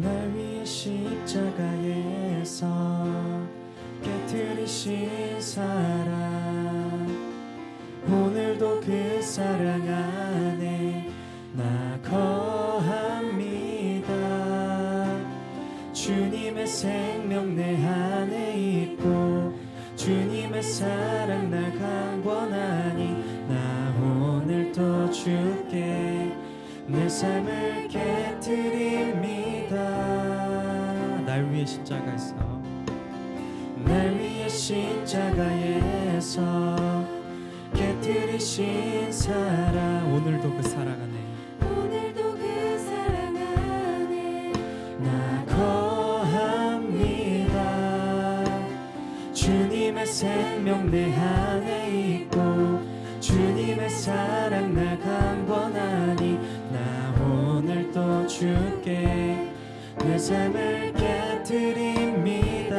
날 위해 십자가에서 깨뜨리신 사랑, 오늘도 그 사랑 안에 나 거합니다. 주님의 생명 내 안에 있고 주님의 사랑 날 강권하니 나 오늘도 주께 내 삶을 깨뜨립니다. 날 위해 십자가에서 날 위해 십자가에서 깨뜨리신 사랑, 오늘도 그 사랑 안에 오늘도 그 사랑 안에 나 거합니다. 주님의 생명 내 안에 있고 주님의 사랑 날 강권하니 나 오늘도 주께 내 삶을 깨뜨립니다.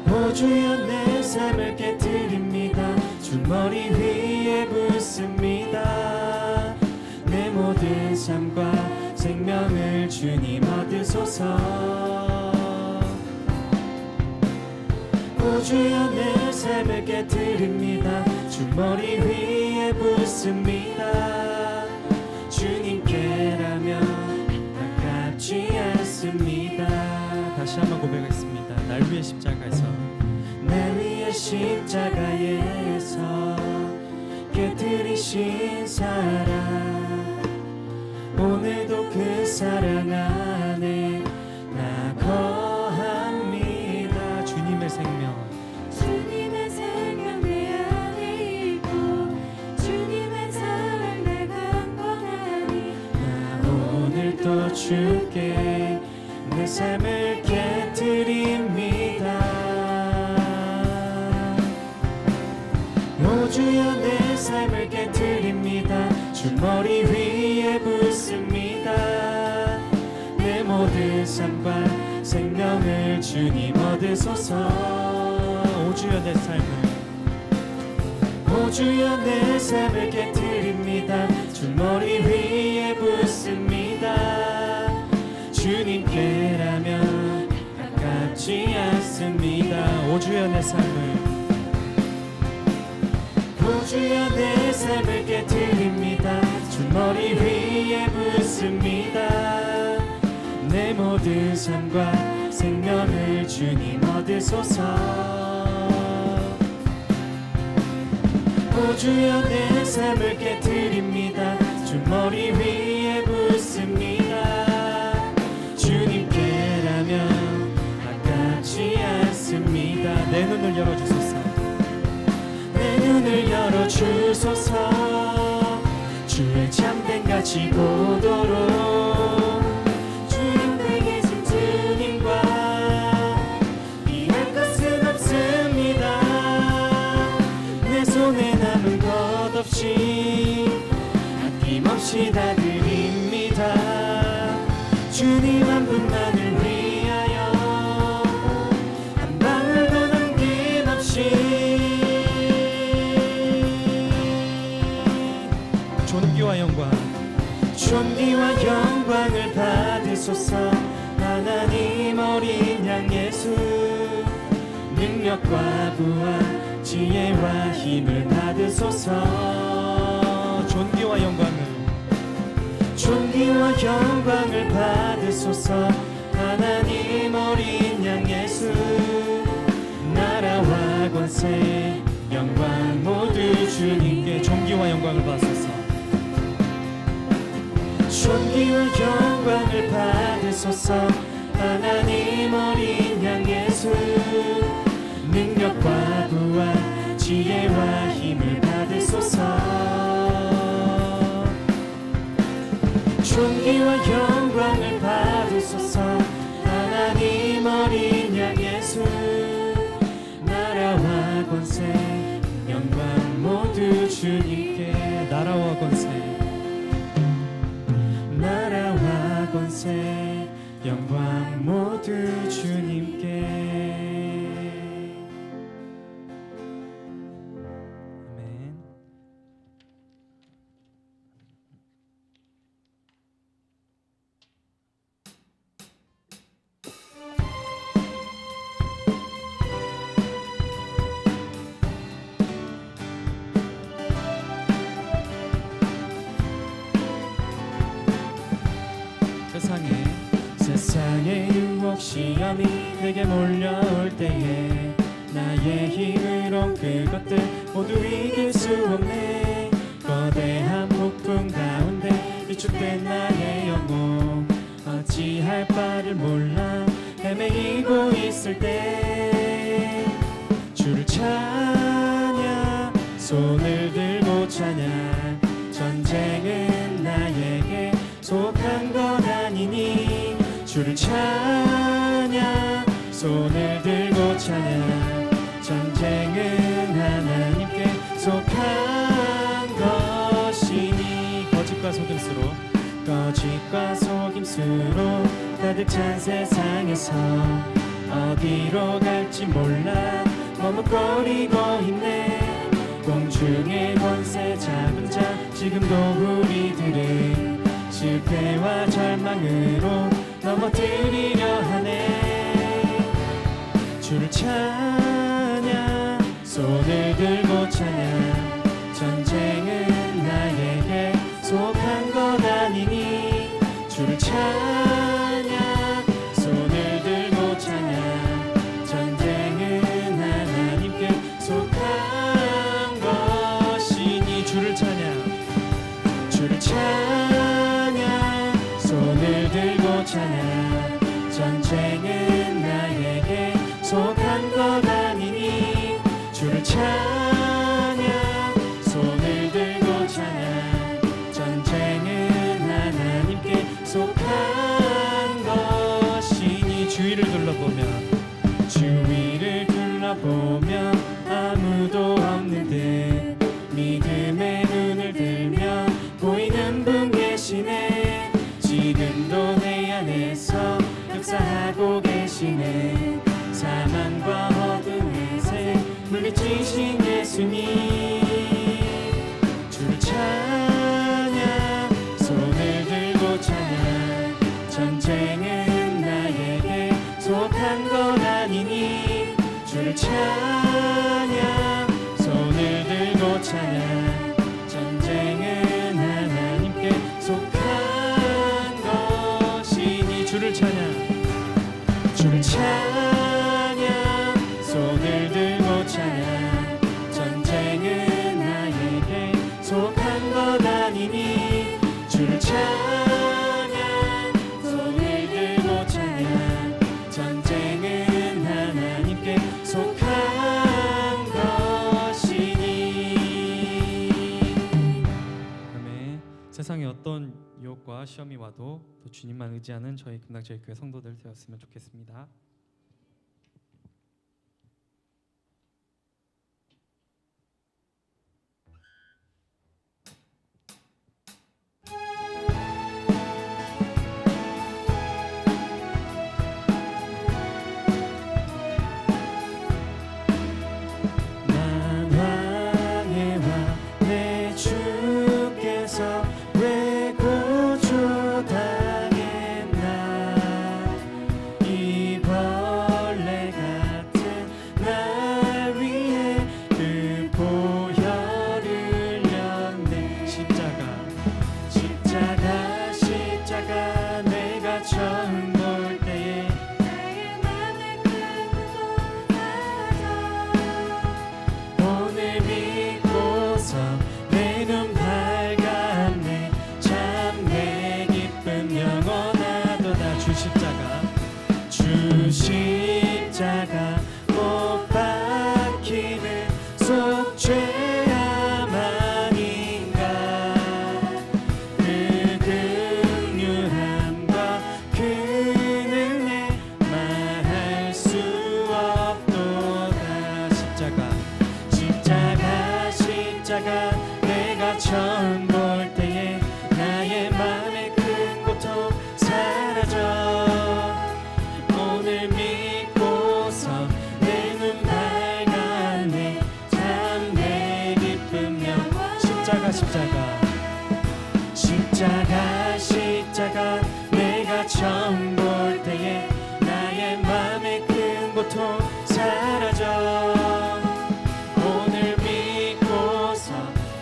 오 주여 내 삶을 깨뜨립니다. 주 머리 위에 붓습니다. 내 모든 삶과 생명을 주님 얻으소서. 오 주여 내 삶을 깨뜨립니다. 주 머리 위에 붓습니다. 주님께라면 아깝지 않습니다. 다시 한번 고백하겠습니다. 날 위해 십자가에서 날 위해 십자가에서 깨뜨리신 사랑, 오늘도 그 사랑 안에 나 거합니다. 주님의 생명 주님의 생명 내 안에 있고 주님의 사랑 날 강권하니 나 오늘도 주께 내 삶을 깨뜨립니다. 오 주여 내 삶을 깨뜨립니다. 주 머리 위에 붓습니다. 내 모든 삶과 생명을 주님 얻으소서. 오 주여 내 삶을 오 주여 내 삶을 깨뜨립니다. 주 머리 위에 붓습니다. 주님께라면 아깝지 않습니다. 오 주여 내 삶을 오 주여 내 삶을 깨뜨립니다. 주 머리 위에 붓습니다. 내 모든 삶과 생명을 주님 얻으소서. 오 주여 내 삶을 깨뜨립니다. 주 머리 위에 붓습니다. 주님께라면 아깝지 않습니다. 내 눈을 열어주소서. 내 눈을 열어주소서. 주의 참된 가치 보도록 주 옆에 계신 주님과 비할 것은 없습니다. 내 손에 남은 것 없이 아낌없이 다 드립니다. 주님 한 분만을 위하여 한 방울도 남김없이 존귀와 영광 존귀와 영광을 받으소서. 하나님 어린 양 예수 능력과 부활 지혜와 힘을 받으소서. 존귀와 영광을 존귀와 영광을 받으소서. 하나님 어린 양 예수 나라와 권세 영광 모두 주님께 존귀와 영광을 받으소서. 존귀와 영광을 받으소서. 하나님 어린 양 예수 능력과 부활 지혜와 힘을 받으소서. 존귀와 영광을 받으소서. 하나님 어린 양 예수 나라와 권세 영광 모두 주님께. 나라와 권세 나라와 권세 영광 모두 주님께. 아멘. 내게 몰려올 때에 나의 힘으론 그것들 모두 이길 수 없네. 거대한 폭풍 가운데 위축된 나의 영혼 어찌할 바를 몰라 헤매이고 있을 때 주를 찬양 손을 들고 찬양 전쟁은 나에게 속한 것 아니니 주를 찬양 손을 들고 찬양 전쟁은 하나님께 속한 것이니 거짓과 속임수로 가득 찬 세상에서 어디로 갈지 몰라 머뭇거리고 있네. 공중의 권세 잡은 자 지금도 우리들을 실패와 절망으로 넘어뜨리려 하네. 주를 찬양 손을 들고 찬양 전쟁은 나에게 속한 것 아니니 주를 찬양 손을 들고 찬양 전쟁은 하나님께 속한 것이니 주를 찬양 손을 들고 찬양 전쟁은 나에게 속한 것 아니니 주를 찬양 손을 들고 찬양 전쟁은 하나님께 속한 것이니 주위를 둘러보면 아무도 없는 듯 믿음의 눈을 들면 보이는 분 계시네. 지금도 내 안에서 역사하고 계시네. 사망과 어둠의 새 물리치신 예수님 주를 찬양 손을 들고 찬양 전쟁은 나에게 속한 것 아니니 주를 찬양 손을 들고 찬양 전쟁은 하나님께 속한 것이니 주를 찬양 손을 들고 찬양 전쟁은 나에게 속한 것 아니니 주를 찬양 손을 들고 찬양 전쟁은 하나님께 속한 것이니. 아멘. 세상에 어떤 유혹과 시험이 와도 또 주님만 의지하는 저희 금당저희 교회 성도들 되었으면 좋겠습니다. 십자가 못 박히는 속죄함 아닌가. 그 긍휼함과 그 은혜 말할 수 없도다. 십자가 내가 처음 볼 때에 나의 맘에 큰 고통 사라져. 오늘 믿고서 내 눈 밝았네. 참 내 기쁨 영원. 십자가 내가 처음 볼 때에 나의 맘에 큰 고통 사라져. 오늘 믿고서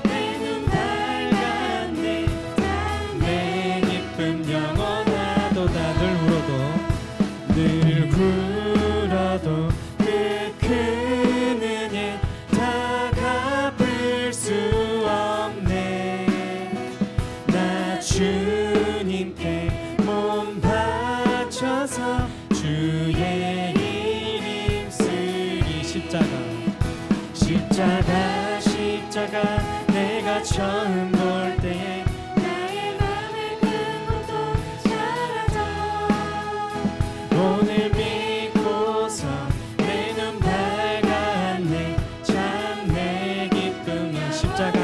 내 눈 밝았네. 내 기쁨 영원하도다. 늘 울어도 주님께 몸 바쳐서 주의 이름 쓰리. 십자가 내가 처음 볼 때에 나의 맘의 큰 고통 사라져. 오늘 믿고서 내 눈 밝았네. 참 내 기쁨이야. 십자가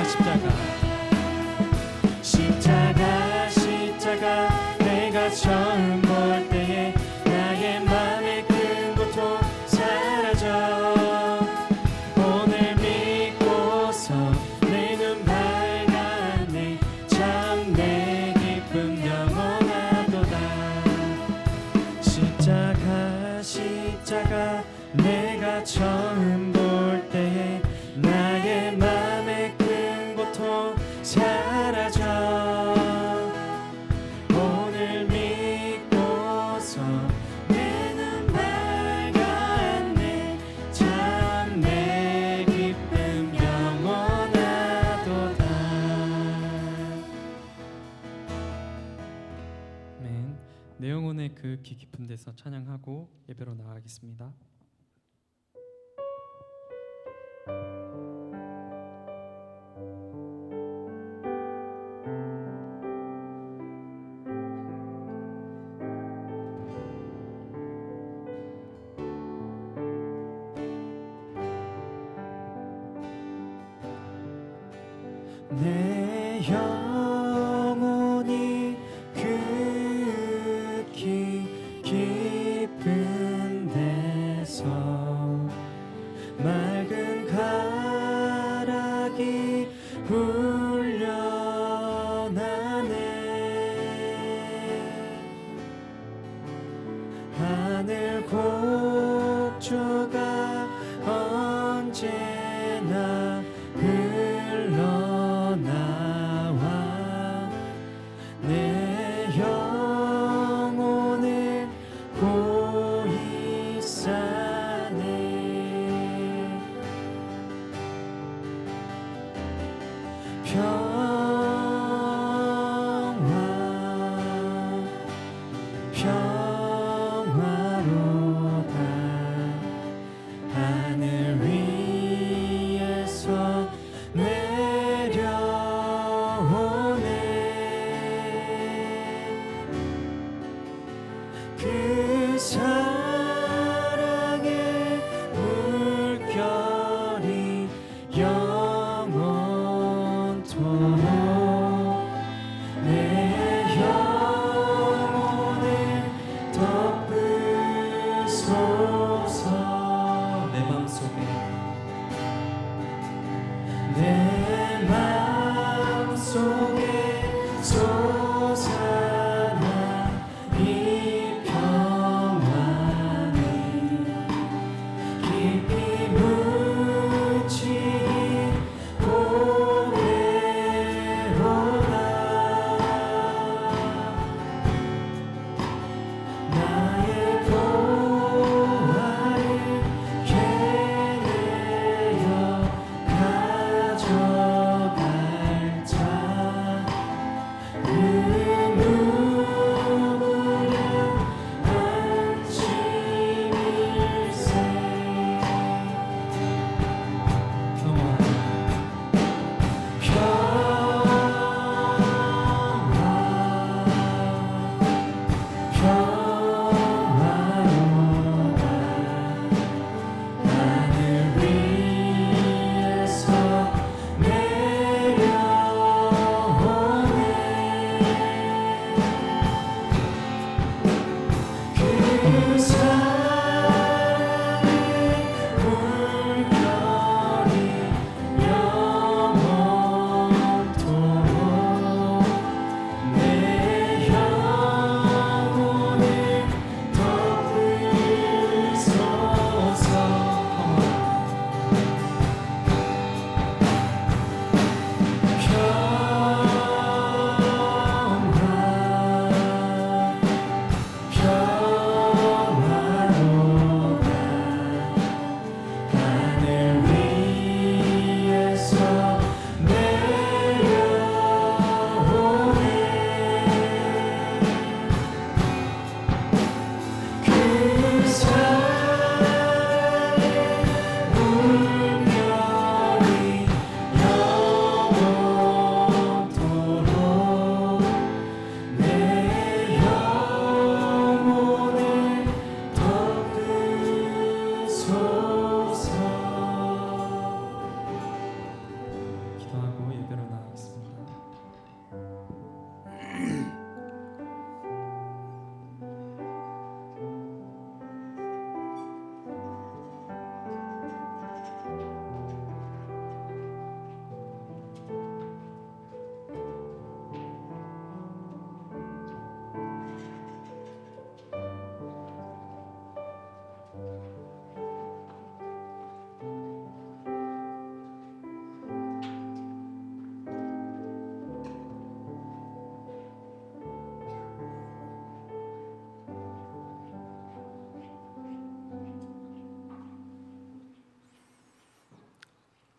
내가 처음 볼 때에 나의 맘의 큰 고통 사라져. 오늘 믿고서 내 눈 밝았네. 참 내 기쁨 영원하도다. 십자가 내가 처음 볼 때에 나의 맘의 큰 고통 사라져. 오늘 믿고서 내 눈 밝았네. 참 내 기쁨 영원하도다. 아멘. 내 영혼의 그 귀 깊은 데서 찬양하고 예배로 나아가겠습니다. 내 영혼이 극히 깊은 데서 맑은 가락이 훈련하네. 하늘 곡조가 언제나 흘러나와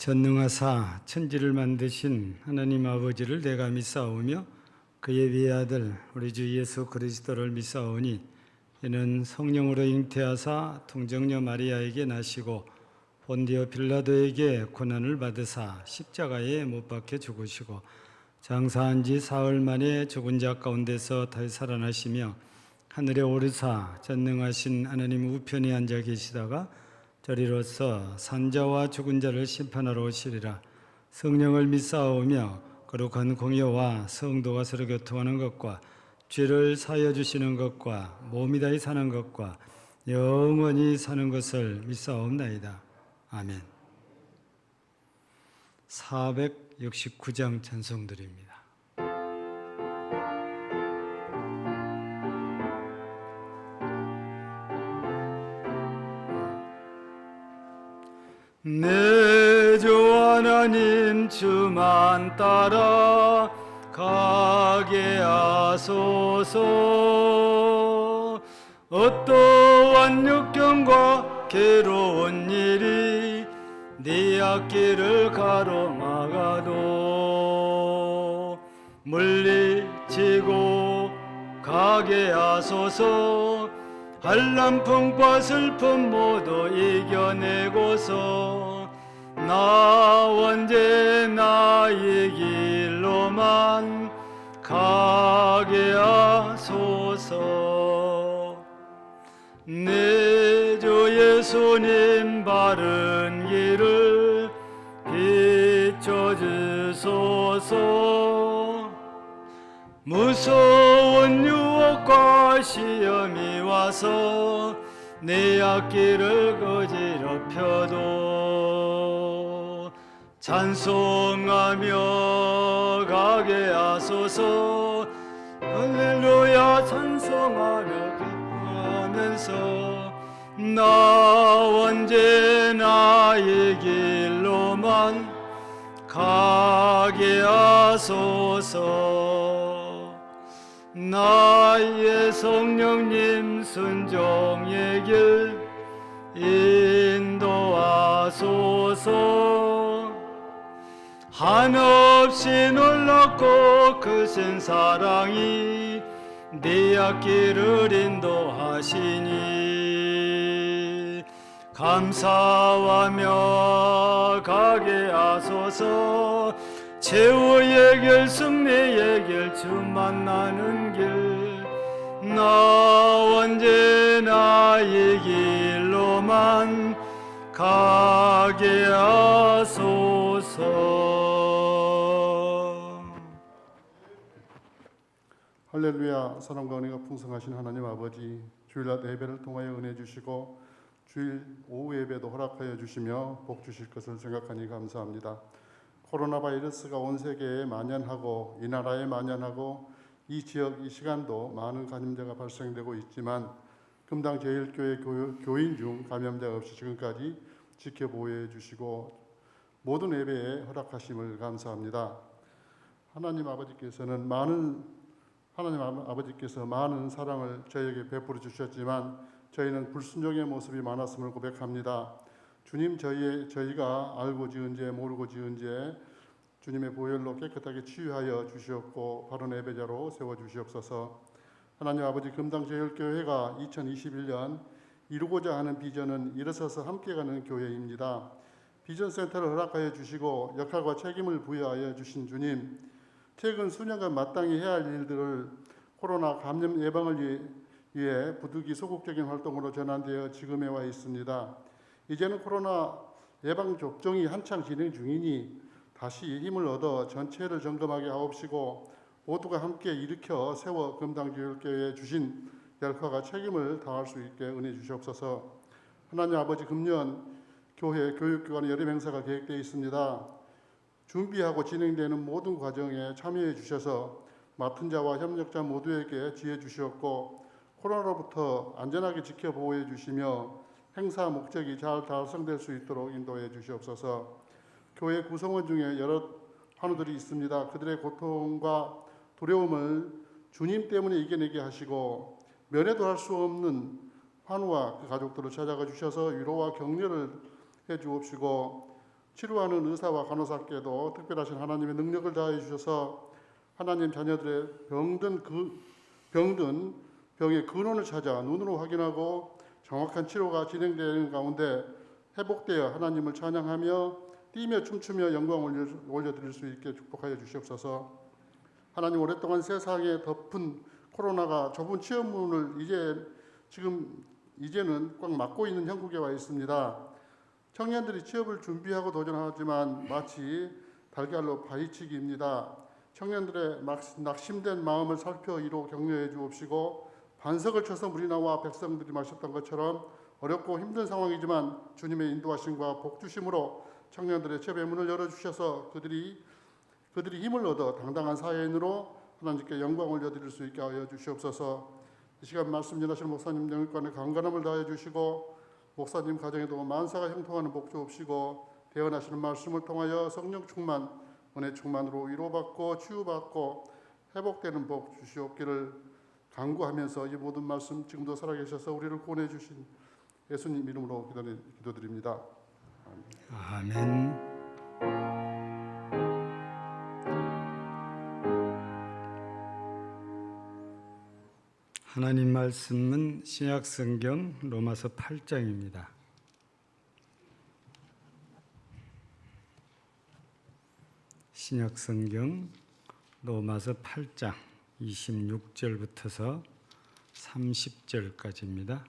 전능하사 천지를 만드신 하나님 아버지를 내가 믿사오며 그의 외아들 우리 주 예수 그리스도를 믿사오니 이는 성령으로 잉태하사 동정녀 마리아에게 나시고 본디오 빌라도에게 고난을 받으사 십자가에 못 박혀 죽으시고 장사한 지 사흘 만에 죽은 자 가운데서 다시 살아나시며 하늘에 오르사 전능하신 하나님 우편에 앉아 계시다가 저리로서 산자와 죽은 자를 심판하러 오시리라. 성령을 믿사오며 거룩한 공예와 성도가 서로 교통하는 것과 죄를 사하여 주시는 것과 몸이 다히 사는 것과 영원히 사는 것을 믿사옵나이다. 아멘. 469장 찬송드립니다. 내 주 하나님 주만 따라 가게 하소서. 어떠한 역경과 괴로운 일이 네 앞길을 가로막아도 물리치고 가게 하소서. 한란풍과 슬픔 모두 이겨내고서 나 언제 나의 길로만 가게 하소서. 내 주 예수님 바른 길을 비춰주소서. 무서운 유혹과 시험이 와서 내 앞길을 거지럽혀도 찬송하며 가게 하소서. 할렐루야 찬송하며 기뻐하면서 나 언제나 이 길로만 가게 하소서. 나의 성령님 순종의 길 인도하소서. 한없이 놀랍고 크신 사랑이 내 앞길을 인도하시니 감사하며 가게 하소서. 최후의 길 승리의 길 주 만나는 길 나 언제나 이 길로만 가게 하소서. 할렐루야. 사랑과 은혜가 풍성하신 하나님 아버지, 주일날 예배를 통하여 은혜 주시고 주일 오후 예배도 허락하여 주시며 복 주실 것을 생각하니 감사합니다. 코로나 바이러스가 온 세계에 만연하고 이 나라에 만연하고 이 지역 이 시간도 많은 감염자가 발생되고 있지만 금당 제일교회 교인 중 감염자 없이 지금까지 지켜보호해 주시고 모든 예배에 허락하심을 감사합니다. 하나님 아버지께서 많은 사랑을 저희에게 베풀어 주셨지만 저희는 불순종의 모습이 많았음을 고백합니다. 주님, 저희가 알고 지은 죄 모르고 지은 죄 주님의 보혈로 깨끗하게 치유하여 주시옵고 바른 예배자로 세워주시옵소서. 하나님 아버지, 금당제일교회가 2021년 이루고자 하는 비전은 일어서서 함께 가는 교회입니다. 비전센터를 허락하여 주시고 역할과 책임을 부여하여 주신 주님, 최근 수년간 마땅히 해야 할 일들을 코로나 감염 예방을 위해 부득이 소극적인 활동으로 전환되어 지금에 와 있습니다. 이제는 코로나 예방 접종이 한창 진행 중이니 다시 힘을 얻어 전체를 점검하게 하옵시고 모두가 함께 일으켜 세워 금당교회에 주신 역할과 책임을 다할 수 있게 은혜 주시옵소서. 하나님 아버지, 금년 교회 교육기관의 여름 행사가 계획되어 있습니다. 준비하고 진행되는 모든 과정에 참여해 주셔서 맡은 자와 협력자 모두에게 지혜 주시옵고 코로나로부터 안전하게 지켜보호해 주시며 행사 목적이 잘 달성될 수 있도록 인도해 주시옵소서. 교회 구성원 중에 여러 환우들이 있습니다. 그들의 고통과 두려움을 주님 때문에 이겨내게 하시고 면회도 할 수 없는 환우와 그 가족들을 찾아가 주셔서 위로와 격려를 해 주옵시고 치료하는 의사와 간호사께도 특별하신 하나님의 능력을 다해 주셔서 하나님 자녀들의 병든 병의 근원을 찾아 눈으로 확인하고 정확한 치료가 진행되는 가운데 회복되어 하나님을 찬양하며 뛰며 춤추며 영광을 올려드릴 수 있게 축복하여 주시옵소서. 하나님, 오랫동안 세상에 덮은 코로나가 좁은 취업문을 이제는 꽉 막고 있는 형국에 와 있습니다. 청년들이 취업을 준비하고 도전하지만 마치 달걀로 파헤치기입니다. 청년들의 낙심된 마음을 살펴 이로 격려해 주옵시고, 반석을 쳐서 물이 나와 백성들이 마셨던 것처럼 어렵고 힘든 상황이지만 주님의 인도하심과 복주심으로 청년들의 취업의 문을 열어주셔서 그들이 힘을 얻어 당당한 사회인으로 하나님께 영광을 올려드릴 수 있게 하여 주시옵소서. 이 시간 말씀 전하시는 목사님 영육간에 강건함을 다해 주시고, 목사님 가정에도 만사가 형통하는 복 주옵시고, 대언하시는 말씀을 통하여 성령 충만, 은혜 충만으로 위로받고 치유받고 회복되는 복 주시옵기를 간구하면서 이 모든 말씀 지금도 살아계셔서 우리를 구원해 주신 예수님 이름으로 기도드립니다. 아멘. 하나님 말씀은 신약성경 로마서 8장입니다. 신약성경 로마서 8장 26절부터서 30절까지입니다.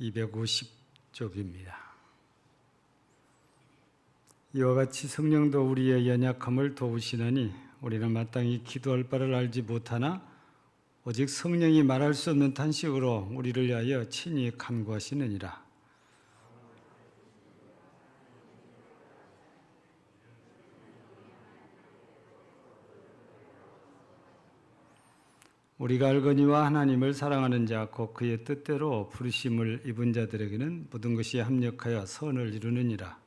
250쪽입니다. 이와 같이 성령도 우리의 연약함을 도우시나니 우리는 마땅히 기도할 바를 알지 못하나 오직 성령이 말할 수 없는 탄식으로 우리를 위하여 친히 간구하시느니라. 우리가 알거니와 하나님을 사랑하는 자 곧 그의 뜻대로 부르심을 입은 자들에게는 모든 것이 합력하여 선을 이루느니라.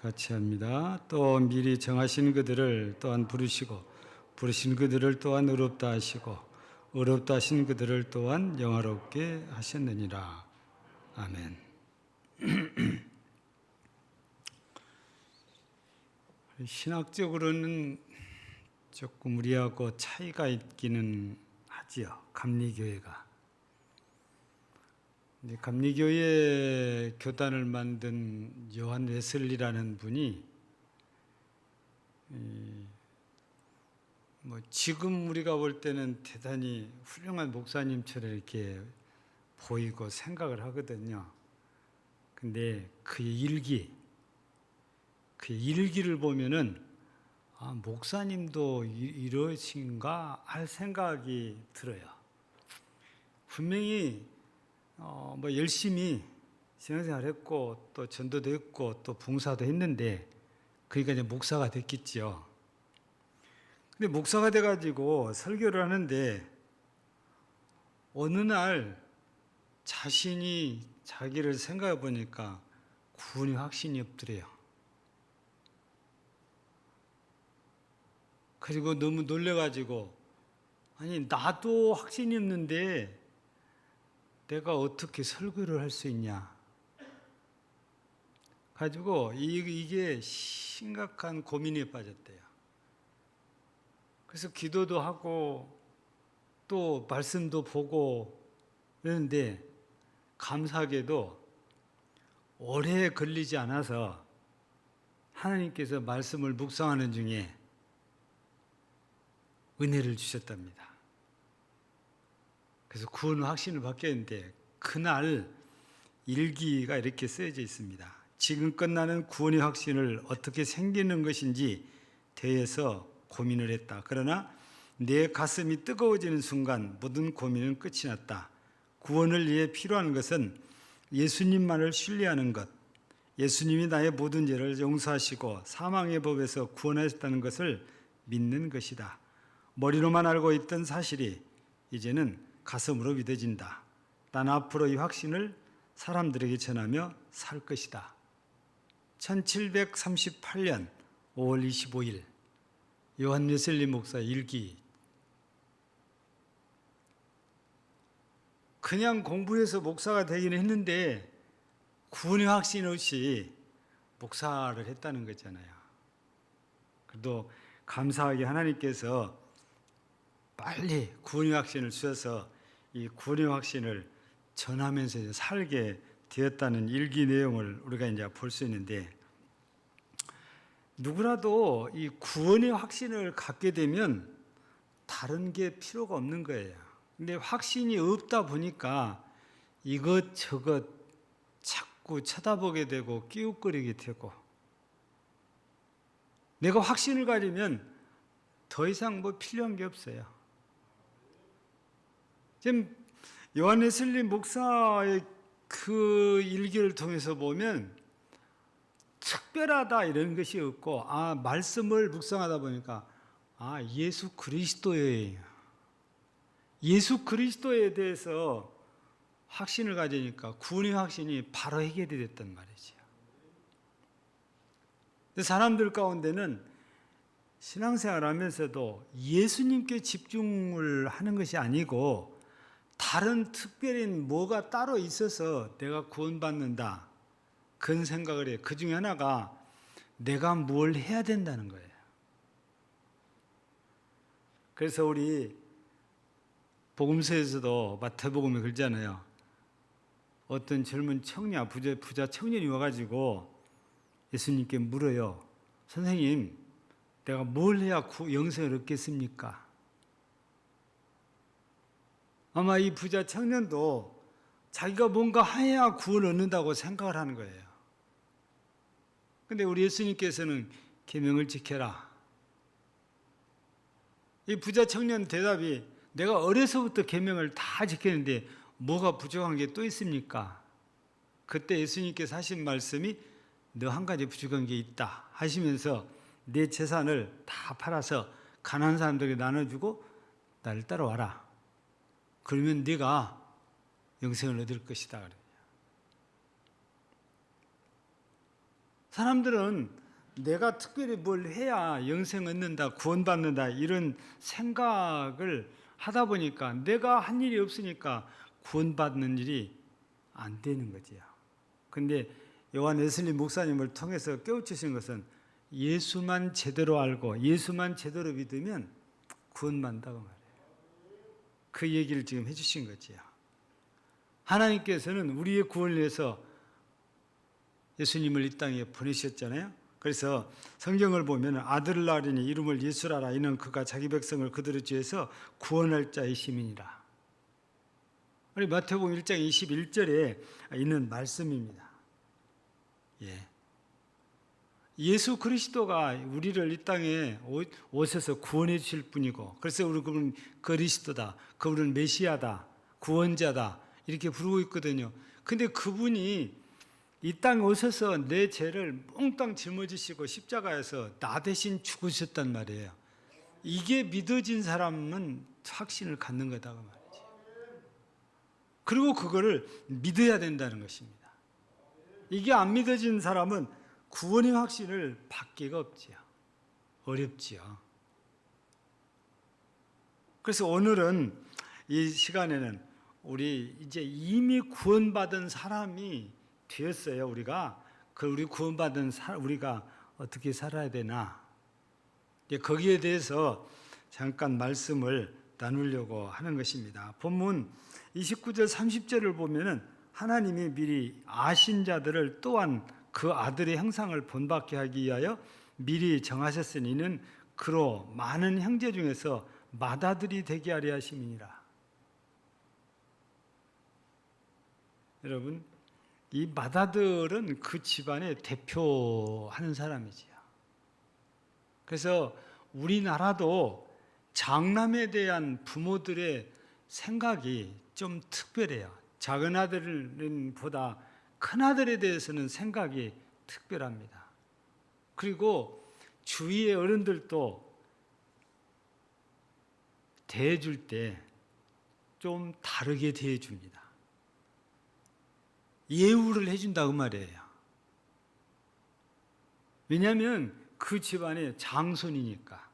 같이 합니다. 또 미리 정하신 그들을 또한 부르시고 부르신 그들을 또한 의롭다 하시고 의롭다 하신 그들을 또한 영화롭게 하셨느니라. 아멘. 신학적으로는 조금 우리하고 차이가 있기는 하지요. 감리교회가. 감리교회 교단을 만든 요한 웨슬리라는 분이 지금 우리가 볼 때는 대단히 훌륭한 목사님처럼 이렇게 보이고 생각을 하거든요. 근데 그의 일기를 보면은 목사님도 이러신가 할 생각이 들어요. 분명히 열심히 신앙생활 했고 또 전도도 했고 또 봉사도 했는데 그러니까 이제 목사가 됐겠죠. 근데 목사가 돼가지고 설교를 하는데 어느 날 자신이 자기를 생각해 보니까 구원의 확신이 없더래요. 그리고 너무 놀래가지고 아니 나도 확신이 없는데 내가 어떻게 설교를 할 수 있냐 가지고 이게 심각한 고민에 빠졌대요. 그래서 기도도 하고 또 말씀도 보고 그런데 감사하게도 오래 걸리지 않아서 하나님께서 말씀을 묵상하는 중에 은혜를 주셨답니다. 그래서 구원 확신을 받게 했는데 그날 일기가 이렇게 쓰여져 있습니다. 지금 끝나는 구원의 확신을 어떻게 생기는 것인지 대해서 고민을 했다. 그러나 내 가슴이 뜨거워지는 순간 모든 고민은 끝이 났다. 구원을 위해 필요한 것은 예수님만을 신뢰하는 것, 예수님이 나의 모든 죄를 용서하시고 사망의 법에서 구원하셨다는 것을 믿는 것이다. 머리로만 알고 있던 사실이 이제는 가슴으로 믿어진다. 난 앞으로 이 확신을 사람들에게 전하며 살 것이다. 1738년 5월 25일 요한 웨슬리 목사 일기. 그냥 공부해서 목사가 되기는 했는데 구원의 확신 없이 목사를 했다는 거잖아요. 그래도 감사하게 하나님께서 빨리 구원의 확신을 주셔서 이 구원의 확신을 전하면서 이제 살게 되었다는 일기 내용을 우리가 이제 볼 수 있는데, 누구라도 이 구원의 확신을 갖게 되면 다른 게 필요가 없는 거예요. 근데 확신이 없다 보니까 이것저것 자꾸 쳐다보게 되고 끼웃거리게 되고, 내가 확신을 가지면 더 이상 뭐 필요한 게 없어요. 지금 요한 웨슬리 목사의 그 일기를 통해서 보면 특별하다 이런 것이 없고, 말씀을 묵상하다 보니까 예수 그리스도예요. 예수 그리스도에 대해서 확신을 가지니까 구원의 확신이 바로 해결이 됐단 말이죠. 사람들 가운데는 신앙생활 하면서도 예수님께 집중을 하는 것이 아니고 다른 특별한 뭐가 따로 있어서 내가 구원받는다, 그런 생각을 해요. 그 중에 하나가 내가 뭘 해야 된다는 거예요. 그래서 우리 복음서에서도 마태복음에 그러잖아요. 어떤 젊은 청년, 부자 청년이 와가지고 예수님께 물어요. 선생님, 내가 뭘 해야 영생을 얻겠습니까? 아마 이 부자 청년도 자기가 뭔가 해야 구원을 얻는다고 생각을 하는 거예요. 근데 우리 예수님께서는 계명을 지켜라. 이 부자 청년 대답이, 내가 어려서부터 계명을 다 지켰는데 뭐가 부족한 게 또 있습니까? 그때 예수님께서 하신 말씀이, 너 한 가지 부족한 게 있다 하시면서 내 재산을 다 팔아서 가난한 사람들에게 나눠주고 나를 따라와라. 그러면 네가 영생을 얻을 것이다. 사람들은 내가 특별히 뭘 해야 영생 얻는다, 구원받는다 이런 생각을 하다 보니까 내가 한 일이 없으니까 구원받는 일이 안 되는 거지요. 근데 요한 웨슬리 목사님을 통해서 깨우치신 것은 예수만 제대로 알고 예수만 제대로 믿으면 구원받는다고 말해요. 그 얘기를 지금 해주신 거지요. 하나님께서는 우리의 구원을 위해서 예수님을 이 땅에 보내셨잖아요. 그래서 성경을 보면 아들을 낳으리니 이름을 예수라라. 이는 그가 자기 백성을 그들의 죄에서 구원할 자의 심이니라. 우리 마태복음 1장 21절에 있는 말씀입니다. 예수 그리스도가 우리를 이 땅에 오셔서 구원해 주실 분이고, 그래서 우리는 그리스도다, 그분은 메시아다, 구원자다 이렇게 부르고 있거든요. 근데 그분이 이 땅에 오셔서 내 죄를 몽땅 짊어지시고 십자가에서 나 대신 죽으셨단 말이에요. 이게 믿어진 사람은 확신을 갖는 거다 그 말이죠. 그리고 그거를 믿어야 된다는 것입니다. 이게 안 믿어진 사람은 구원의 확신을 받기가 없지요. 어렵지요. 그래서 오늘은 이 시간에는 우리 이제 이미 구원받은 사람이 되었어요. 우리가 우리 구원받은 우리가 어떻게 살아야 되나, 거기에 대해서 잠깐 말씀을 나누려고 하는 것입니다. 본문 29절 30절을 보면은 하나님이 미리 아신 자들을 또한 그 아들의 형상을 본받게 하기 위하여 미리 정하셨으니 이는 그로 많은 형제 중에서 맏아들이 되게 하려 하심이니라. 여러분, 이 맏아들은 그 집안의 대표하는 사람이지요. 그래서 우리나라도 장남에 대한 부모들의 생각이 좀 특별해요. 작은 아들보다 큰 아들에 대해서는 생각이 특별합니다. 그리고 주위의 어른들도 대해줄 때 좀 다르게 대해줍니다. 예우를 해준다고 말이에요. 왜냐하면 그 집안의 장손이니까.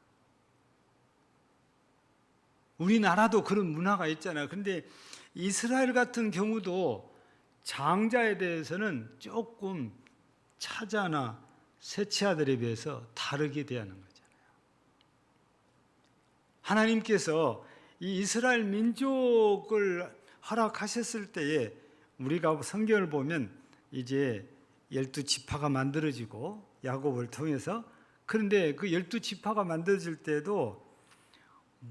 우리나라도 그런 문화가 있잖아요. 그런데 이스라엘 같은 경우도 장자에 대해서는 조금 차자나 셋째 아들에 비해서 다르게 대하는 거잖아요. 하나님께서 이 이스라엘 민족을 허락하셨을 때에 우리가 성경을 보면 이제 12지파가 만들어지고 야곱을 통해서, 그런데 그 12지파가 만들어질 때도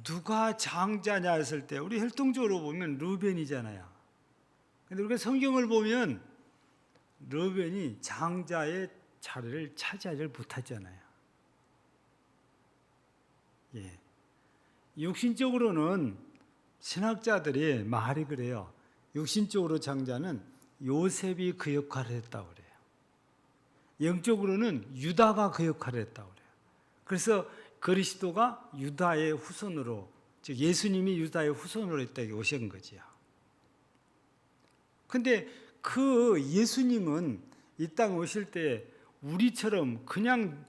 누가 장자냐 했을 때 우리 혈통적으로 보면 르벤이잖아요. 근데 우리가 성경을 보면 르벤이 장자의 자리를 차지하지 못하잖아요. 예. 육신적으로는 신학자들이 말이 그래요. 육신적으로 장자는 요셉이 그 역할을 했다고 그래요. 영적으로는 유다가 그 역할을 했다고 그래요. 그래서 그리스도가 유다의 후손으로, 즉 예수님이 유다의 후손으로 이 땅에 오신 거지요. 근데 그 예수님은 이 땅에 오실 때 우리처럼 그냥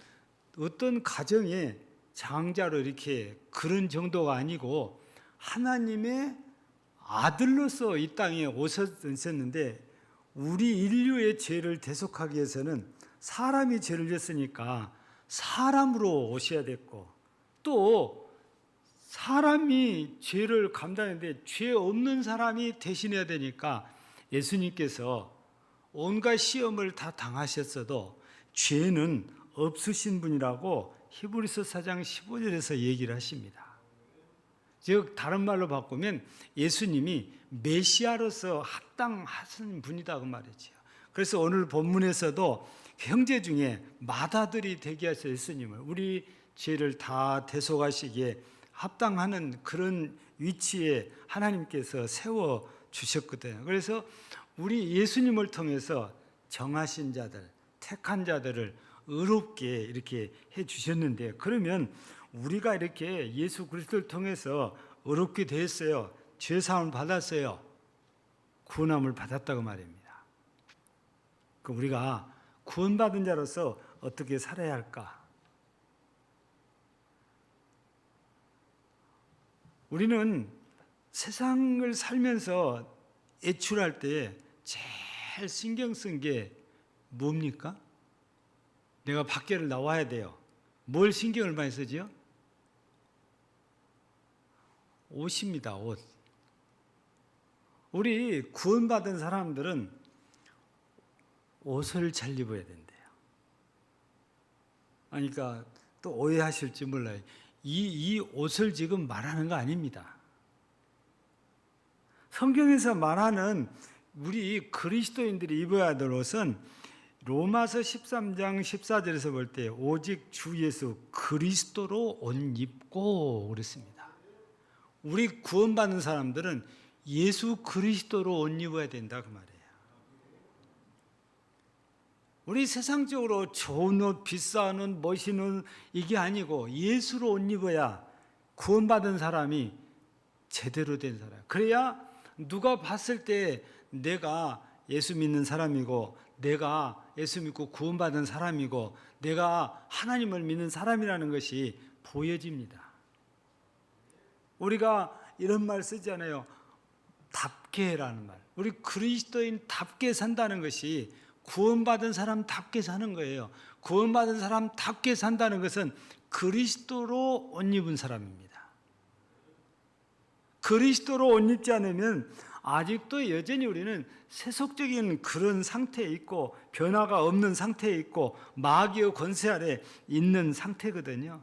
어떤 가정의 장자로 이렇게 그런 정도가 아니고 하나님의 아들로서 이 땅에 오셨는데, 우리 인류의 죄를 대속하기 위해서는 사람이 죄를 졌으니까 사람으로 오셔야 됐고, 또 사람이 죄를 감당하는데 죄 없는 사람이 대신해야 되니까 예수님께서 온갖 시험을 다 당하셨어도 죄는 없으신 분이라고 히브리서 4장 15절에서 얘기를 하십니다. 즉 다른 말로 바꾸면 예수님이 메시아로서 합당하신 분이다 그 말이죠. 그래서 오늘 본문에서도 형제 중에 맏아들이 되게 하셔서 예수님을 우리 죄를 다 대속하시기에 합당하는 그런 위치에 하나님께서 세워 주셨거든요. 그래서 우리 예수님을 통해서 정하신 자들, 택한 자들을 의롭게 이렇게 해 주셨는데, 그러면 우리가 이렇게 예수 그리스도를 통해서 의롭게 됐어요. 죄 사함을 받았어요. 구원함을 받았다고 말입니다. 그 우리가 구원받은 자로서 어떻게 살아야 할까? 우리는 세상을 살면서 애출할 때 제일 신경 쓴 게 뭡니까? 내가 밖에를 나와야 돼요. 뭘 신경을 많이 쓰죠? 옷입니다. 옷. 우리 구원받은 사람들은 옷을 잘 입어야 된대요. 그러니까 또 오해하실지 몰라요. 이 옷을 지금 말하는 거 아닙니다. 성경에서 말하는 우리 그리스도인들이 입어야 될 옷은 로마서 13장 14절에서 볼 때 오직 주 예수 그리스도로 옷 입고 그랬습니다. 우리 구원받는 사람들은 예수 그리스도로 옷 입어야 된다 그 말이에요. 우리 세상적으로 좋은 옷, 비싼 옷, 멋있는 옷 이게 아니고 예수로 옷 입어야 구원받은 사람이 제대로 된 사람. 그래야 누가 봤을 때 내가 예수 믿는 사람이고, 내가 예수 믿고 구원받은 사람이고, 내가 하나님을 믿는 사람이라는 것이 보여집니다. 우리가 이런 말 쓰잖아요. 답게라는 말. 우리 그리스도인답게 산다는 것이 구원받은 사람답게 사는 거예요. 구원받은 사람답게 산다는 것은 그리스도로 옷 입은 사람입니다. 그리스도로 옷 입지 않으면 아직도 여전히 우리는 세속적인 그런 상태에 있고, 변화가 없는 상태에 있고, 마귀의 권세 아래 있는 상태거든요.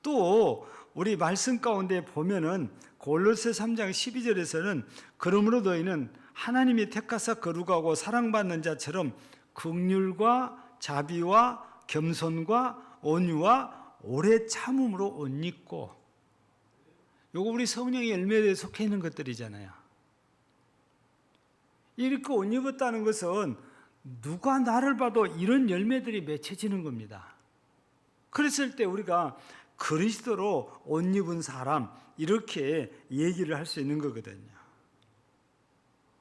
또 우리 말씀 가운데 보면은 골로새 3장 12절에서는 그러므로 너희는 하나님이 택하사 거룩하고 사랑받는 자처럼 긍휼과 자비와 겸손과 온유와 오래 참음으로 옷 입고, 요거 우리 성령의 열매에 속해 있는 것들이잖아요. 이렇게 옷 입었다는 것은 누가 나를 봐도 이런 열매들이 맺혀지는 겁니다. 그랬을 때 우리가 그리스도로 옷 입은 사람 이렇게 얘기를 할 수 있는 거거든요.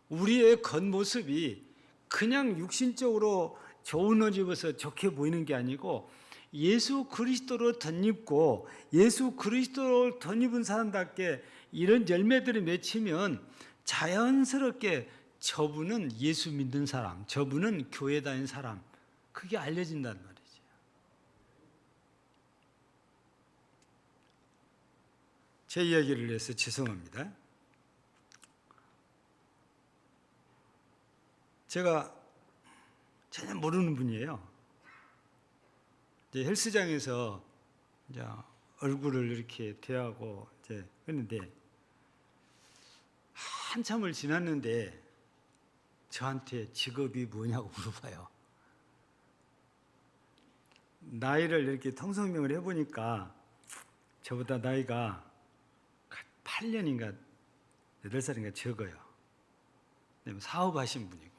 우리의 겉모습이 그냥 육신적으로 좋은 옷 입어서 좋게 보이는 게 아니고 예수 그리스도로 덧입고 예수 그리스도로 덧입은 사람답게 이런 열매들을 맺히면 자연스럽게 저분은 예수 믿는 사람, 저분은 교회 다니는 사람, 그게 알려진단 말이죠. 제 이야기를 해서 죄송합니다. 제가 전혀 모르는 분이에요. 이제 헬스장에서 이제 얼굴을 이렇게 대하고 이제 했는데 한참을 지났는데 저한테 직업이 뭐냐고 물어봐요. 나이를 이렇게 통성명을 해보니까 저보다 나이가 8년인가 8살인가 적어요. 사업하신 분이고.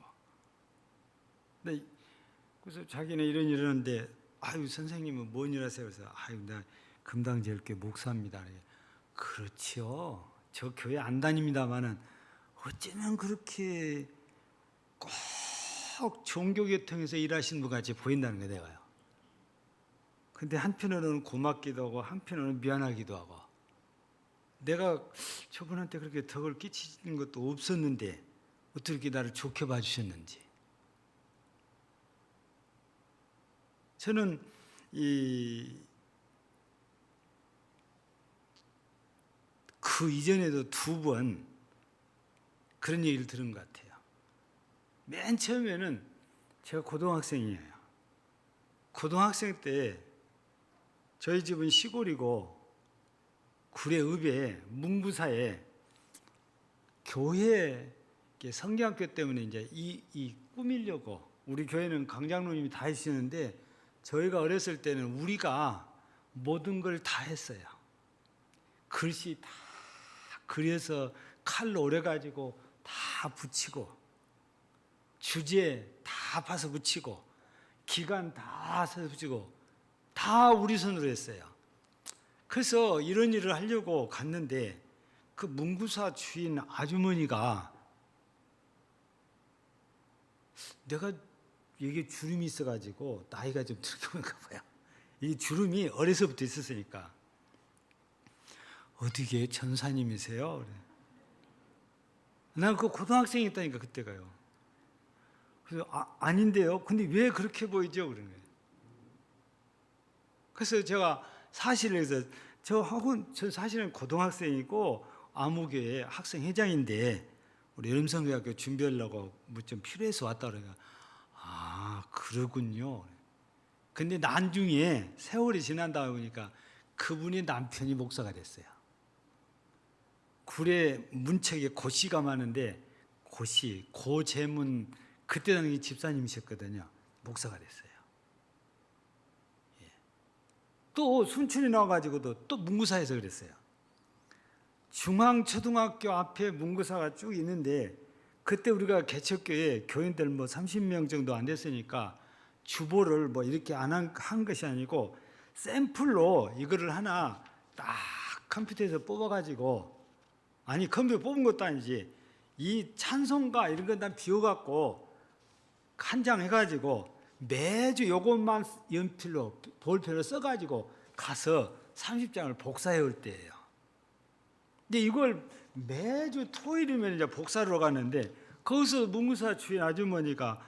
근데 그래서 자기는 이러는데 아유 선생님은 뭔 일 하세요? 그래서 아유 나 금당제일교회 목사입니다. 그렇지요. 저 교회 안 다닙니다마는 어쩌면 그렇게 꼭 종교계통에서 일하시는 분 같이 보인다는 거 내가요. 근데 한편으로는 고맙기도 하고 한편으로는 미안하기도 하고 내가 저분한테 그렇게 덕을 끼치는 것도 없었는데 어떻게 나를 좋게 봐주셨는지. 저는 그 이전에도 2번 그런 얘기를 들은 것 같아요. 맨 처음에는 제가 고등학생이에요. 고등학생 때 저희 집은 시골이고 구례읍에 문구사에 교회 성경학교 때문에 이제 이 꾸미려고 우리 교회는 강장로님이 다 하시는데 저희가 어렸을 때는 우리가 모든 걸 다 했어요. 글씨 다 그려서 칼로 오려가지고 다 붙이고 주제 다 파서 붙이고 기간 다 써서 붙이고 다 우리 손으로 했어요. 그래서 이런 일을 하려고 갔는데 그 문구사 주인 아주머니가 내가 이게 주름이 있어가지고 나이가 좀 들어온가 봐요. 이 주름이 어려서부터 있었으니까 어디게 전사님이세요? 그래. 난 그 고등학생이었다니까 그때가요. 그래서 아닌데요. 근데 왜 그렇게 보이죠? 그런 거예요. 그래서 제가 사실을 해서 저 사실은 고등학생이고 아무교회 학생회장인데 우리 여름성교학교 준비하려고 뭐 좀 필요해서 왔다 그러니까 아 그러군요. 근데 나중에 세월이 지난다 보니까 그분이 남편이 목사가 됐어요. 구례 문척에 고씨가 많은데 고씨 고재문 그때 당시 집사님이셨거든요. 목사가 됐어요. 예. 또 순천이 나와가지고도 또 문구사에서 그랬어요. 중앙초등학교 앞에 문구사가 쭉 있는데 그때 우리가 개척교회 교인들 뭐 30명 정도 안 됐으니까 주보를 뭐 이렇게 안 한 것이 아니고 샘플로 이거를 하나 딱 컴퓨터에서 뽑아가지고 아니 컴퓨터 뽑은 것도 아니지 이 찬송가 이런 건 다 비워갖고 한 장 해가지고 매주 요것만 연필로 볼펜으로 써가지고 가서 30장을 복사해 올 때예요. 근데 이걸 매주 토요일이면 이제 복사로 가는데 거기서 문구사 주인 아주머니가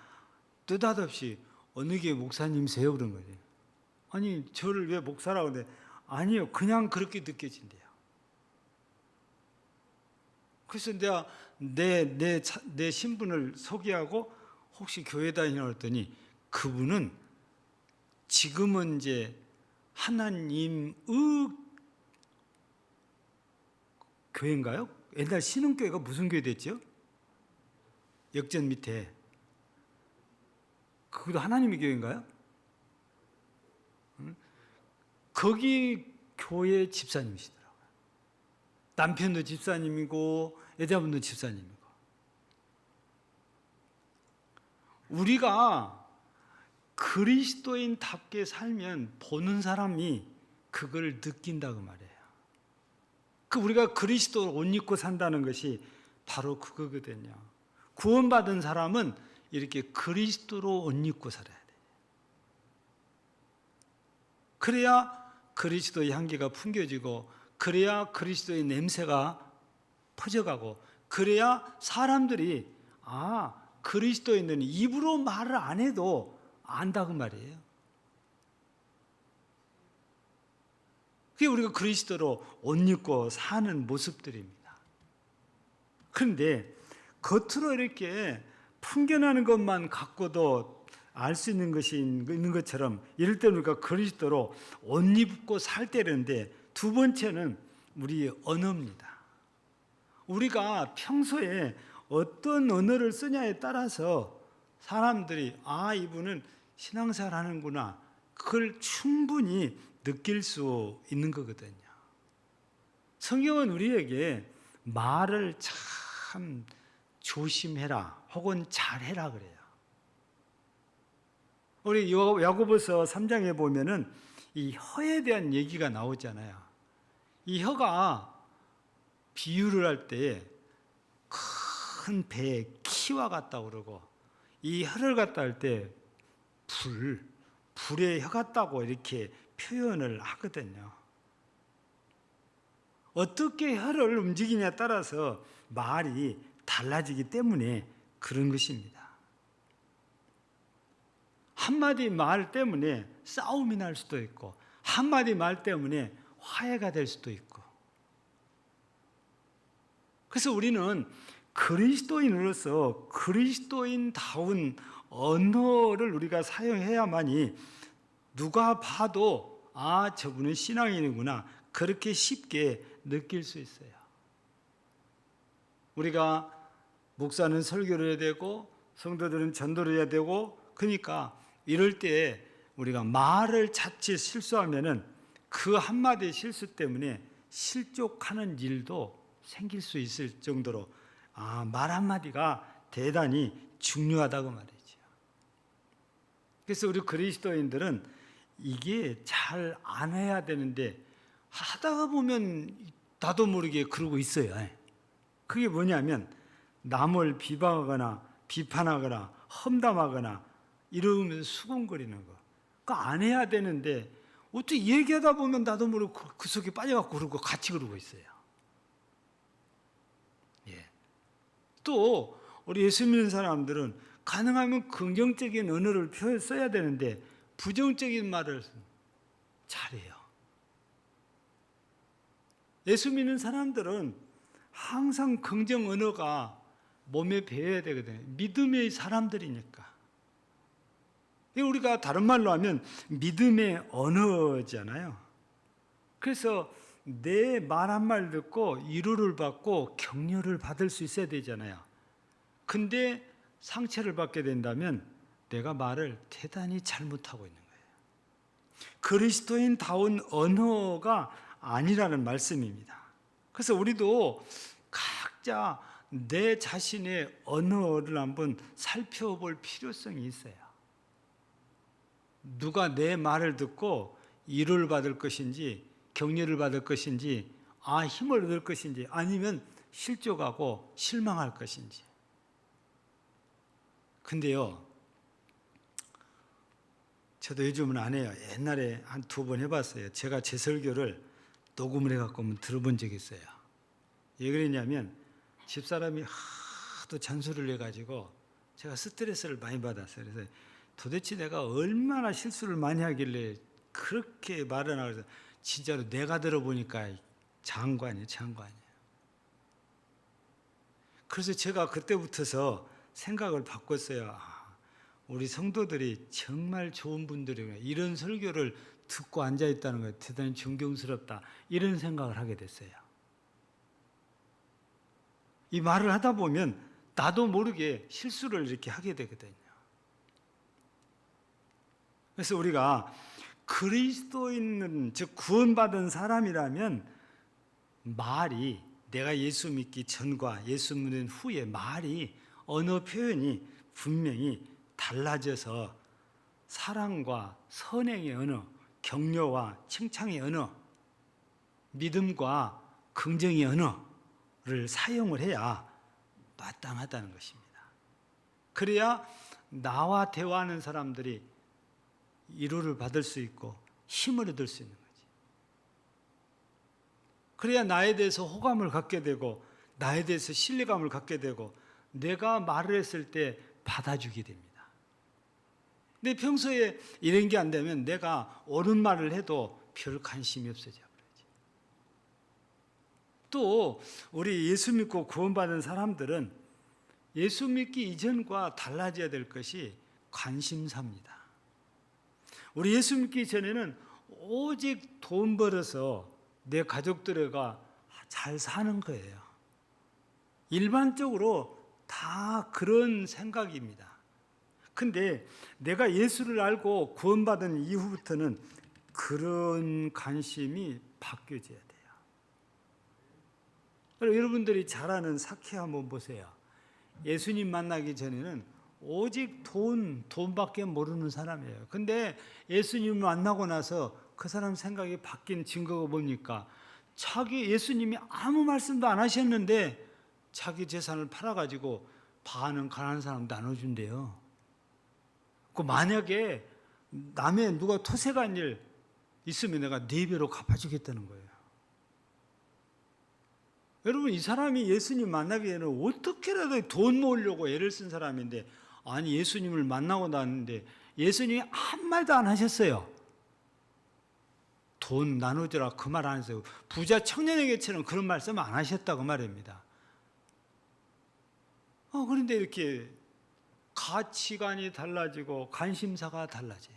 느닷없이 어느 게 목사님이세요? 그런 거지. 아니 저를 왜 목사라고 하는데 아니요 그냥 그렇게 느껴진대요. 그래서 내가 내 신분을 소개하고 혹시 교회 다니냐고 했더니 그분은 지금은 이제 하나님의 교회인가요? 옛날 신흥교회가 무슨 교회 됐죠? 역전 밑에 그것도 하나님의 교회인가요? 거기 교회 집사님이시더라고요. 남편도 집사님이고 여자분도 집사님이고. 우리가 그리스도인답게 살면 보는 사람이 그걸 느낀다고 말해요. 그 우리가 그리스도를 옷 입고 산다는 것이 바로 그거거든요. 구원받은 사람은 이렇게 그리스도로 옷 입고 살아야 돼요. 그래야 그리스도의 향기가 풍겨지고, 그래야 그리스도의 냄새가 퍼져가고, 그래야 사람들이 그리스도인들은 입으로 말을 안 해도 안다고 말이에요. 그게 우리가 그리스도로 옷 입고 사는 모습들입니다. 그런데 겉으로 이렇게 풍겨나는 것만 갖고도 알 수 있는 것이 있는 것처럼, 이럴 때 우리가 그리스도로 옷 입고 살 때는데, 두 번째는 우리 언어입니다. 우리가 평소에 어떤 언어를 쓰냐에 따라서 사람들이 이분은 신앙생활 하는구나, 그걸 충분히 느낄 수 있는 거거든요. 성경은 우리에게 말을 참 조심해라 혹은 잘해라 그래요. 우리 야고보서 3장에 보면은 이 혀에 대한 얘기가 나오잖아요. 이 혀가 비유를 할 때 큰 배의 키와 같다고 그러고, 이 혀를 갖다 할 때 불의 혀 같다고 이렇게 표현을 하거든요. 어떻게 혀를 움직이냐에 따라서 말이 달라지기 때문에 그런 것입니다. 한마디 말 때문에 싸움이 날 수도 있고, 한마디 말 때문에 화해가 될 수도 있고. 그래서 우리는 그리스도인으로서 그리스도인다운 언어를 우리가 사용해야만이 누가 봐도 저분은 신앙인이구나, 그렇게 쉽게 느낄 수 있어요. 우리가 목사는 설교를 해야 되고 성도들은 전도를 해야 되고, 그러니까 이럴 때 우리가 말을 자칫 실수하면은 그 한마디 실수 때문에 실족하는 일도 생길 수 있을 정도로 말 한마디가 대단히 중요하다고 말이죠. 그래서 우리 그리스도인들은 이게 잘 안 해야 되는데 하다가 보면 나도 모르게 그러고 있어요. 그게 뭐냐면 남을 비판하거나 험담하거나 이러면서 수군거리는 거. 그거 안 해야 되는데 어떻게 얘기하다 보면 나도 모르고 그 속에 빠져갖고 그러고 같이 그러고 있어요. 또 우리 예수 믿는 사람들은 가능하면 긍정적인 언어를 써야 되는데 부정적인 말을 잘해요. 예수 믿는 사람들은 항상 긍정 언어가 몸에 배어야 되거든요. 믿음의 사람들이니까. 우리가 다른 말로 하면 믿음의 언어잖아요. 그래서 내 말 한 말 듣고 위로를 받고 격려를 받을 수 있어야 되잖아요. 근데 상처를 받게 된다면 내가 말을 대단히 잘못하고 있는 거예요. 그리스도인다운 언어가 아니라는 말씀입니다. 그래서 우리도 각자 내 자신의 언어를 한번 살펴볼 필요성이 있어요. 누가 내 말을 듣고 위로를 받을 것인지, 격려를 받을 것인지, 힘을 얻을 것인지, 아니면 실족하고 실망할 것인지. 근데요, 저도 요즘은 안 해요. 옛날에 한 2번 해봤어요. 제가 제 설교를 녹음을 해갖고 한번 들어본 적이 있어요. 왜 그랬냐면 집사람이 하도 잔소리를 해가지고 제가 스트레스를 많이 받았어요. 그래서 도대체 내가 얼마나 실수를 많이 하길래 그렇게 말을 하나, 그래서 진짜로 내가 들어보니까 장관이에요. 그래서 제가 그때부터서 생각을 바꿨어요. 우리 성도들이 정말 좋은 분들이구나. 이런 설교를 듣고 앉아있다는 거 대단히 존경스럽다. 이런 생각을 하게 됐어요. 이 말을 하다 보면 나도 모르게 실수를 이렇게 하게 되거든요. 그래서 우리가 그리스도인, 즉 구원받은 사람이라면 말이, 내가 예수 믿기 전과 예수 믿는 후에 말이, 언어 표현이 분명히 달라져서 사랑과 선행의 언어, 격려와 칭찬의 언어, 믿음과 긍정의 언어를 사용을 해야 마땅하다는 것입니다. 그래야 나와 대화하는 사람들이 위로를 받을 수 있고 힘을 얻을 수 있는 거지. 그래야 나에 대해서 호감을 갖게 되고 나에 대해서 신뢰감을 갖게 되고 내가 말을 했을 때 받아주게 됩니다. 근데 평소에 이런 게 안 되면 내가 옳은 말을 해도 별 관심이 없어져 버리지. 또 우리 예수 믿고 구원받은 사람들은 예수 믿기 이전과 달라져야 될 것이 관심사입니다. 우리 예수 믿기 전에는 오직 돈 벌어서 내 가족들과 잘 사는 거예요. 일반적으로 다 그런 생각입니다. 근데 내가 예수를 알고 구원받은 이후부터는 그런 관심이 바뀌어져야 돼요. 여러분들이 잘 아는 삭케 한번 보세요. 예수님 만나기 전에는 오직 돈밖에 모르는 사람이에요. 근데 예수님을 만나고 나서 그 사람 생각이 바뀐 증거가 뭡니까? 예수님이 아무 말씀도 안 하셨는데 자기 재산을 팔아가지고 반은 가난한 사람 나눠준대요. 그 만약에 남의 누가 토색한 일 있으면 내가 4배로 갚아주겠다는 거예요. 여러분, 이 사람이 예수님 만나기 전에 어떻게라도 돈 모으려고 애를 쓴 사람인데, 아니 예수님을 만나고 나왔는데 예수님이 한 말도 안 하셨어요. 돈 나누더라 그 말 안 했어요. 부자 청년에게처럼 그런 말씀 안 하셨다고 말입니다. 그런데 이렇게 가치관이 달라지고 관심사가 달라져요.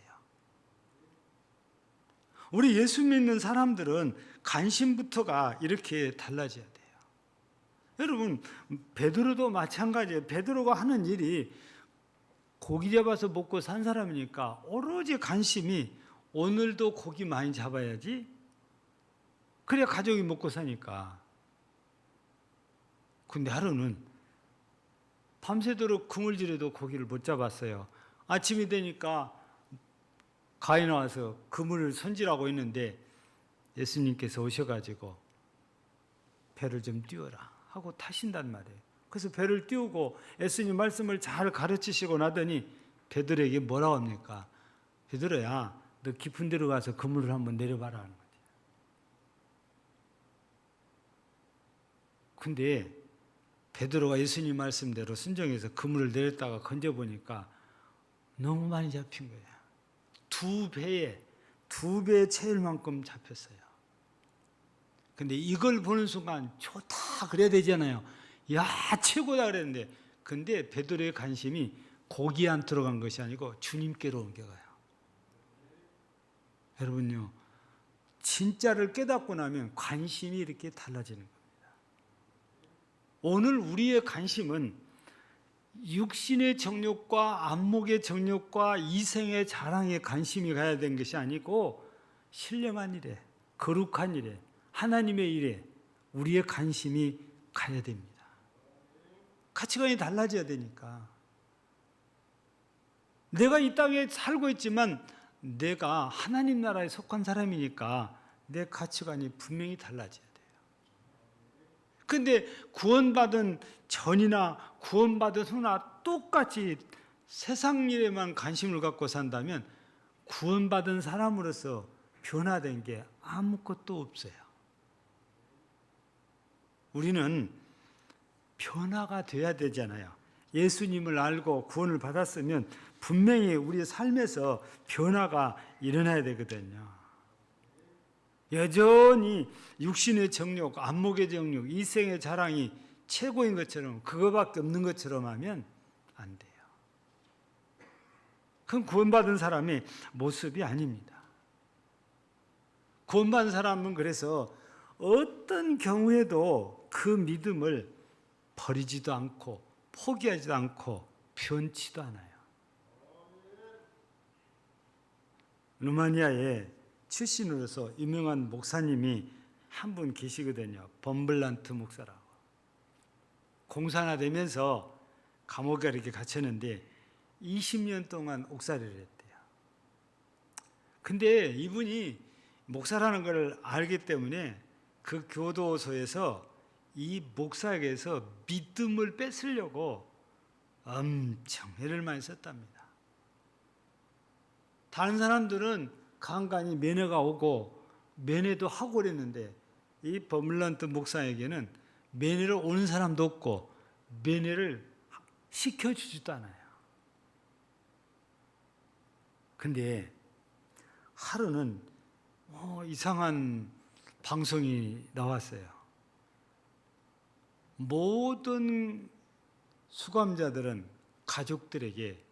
우리 예수 믿는 사람들은 관심부터가 이렇게 달라져야 돼요. 여러분, 베드로도 마찬가지예요. 베드로가 하는 일이 고기 잡아서 먹고 산 사람이니까 오로지 관심이 오늘도 고기 많이 잡아야지. 그래야 가족이 먹고 사니까. 근데 하루는 밤새도록 그물질에도 고기를 못 잡았어요. 아침이 되니까 가에 나와서 그물을 손질하고 있는데 예수님께서 오셔가지고 배를 좀 띄워라 하고 타신단 말이에요. 그래서 배를 띄우고 예수님 말씀을 잘 가르치시고 나더니 베드로에게 뭐라고 합니까? 베드로야, 너 깊은 데로 가서 그물을 한번 내려봐라 하는 거지. 근데 베드로가 예수님 말씀대로 순종해서 그물을 내렸다가 건져보니까 너무 많이 잡힌 거예요. 2배에 채울 만큼 잡혔어요. 근데 이걸 보는 순간 좋다 그래야 되잖아요. 야, 최고다 그랬는데, 근데 베드로의 관심이 고기에 안 들어간 것이 아니고 주님께로 옮겨가요. 여러분요, 진짜를 깨닫고 나면 관심이 이렇게 달라지는 겁니다. 오늘 우리의 관심은 육신의 정욕과 안목의 정욕과 이생의 자랑에 관심이 가야 되는 것이 아니고 신령한 일에, 거룩한 일에, 하나님의 일에 우리의 관심이 가야 됩니다. 가치관이 달라져야 되니까. 내가 이 땅에 살고 있지만 내가 하나님 나라에 속한 사람이니까 내 가치관이 분명히 달라져야 돼요. 근데 구원받은 전이나 구원받은 후나 똑같이 세상 일에만 관심을 갖고 산다면 구원받은 사람으로서 변화된 게 아무것도 없어요. 우리는 변화가 돼야 되잖아요. 예수님을 알고 구원을 받았으면 분명히 우리 삶에서 변화가 일어나야 되거든요. 여전히 육신의 정욕, 안목의 정욕, 이생의 자랑이 최고인 것처럼, 그거밖에 없는 것처럼 하면 안 돼요. 그건 구원받은 사람의 모습이 아닙니다. 구원받은 사람은 그래서 어떤 경우에도 그 믿음을 버리지도 않고 포기하지도 않고 변치도 않아요. 루마니아에 출신으로서 유명한 목사님이 한 분 계시거든요. 범블란트 목사라고. 공산화 되면서 감옥에 이렇게 갇혔는데 20년 동안 옥살이를 했대요. 근데 이분이 목사라는 걸 알기 때문에 그 교도소에서 이 목사에게서 믿음을 뺏으려고 엄청 애를 많이 썼답니다. 다른 사람들은 간간히 면회가 오고 면회도 하고 그랬는데 이 버물란트 목사에게는 면회를 오는 사람도 없고 면회를 시켜주지도 않아요. 근데 하루는 이상한 방송이 나왔어요. 모든 수감자들은 가족들에게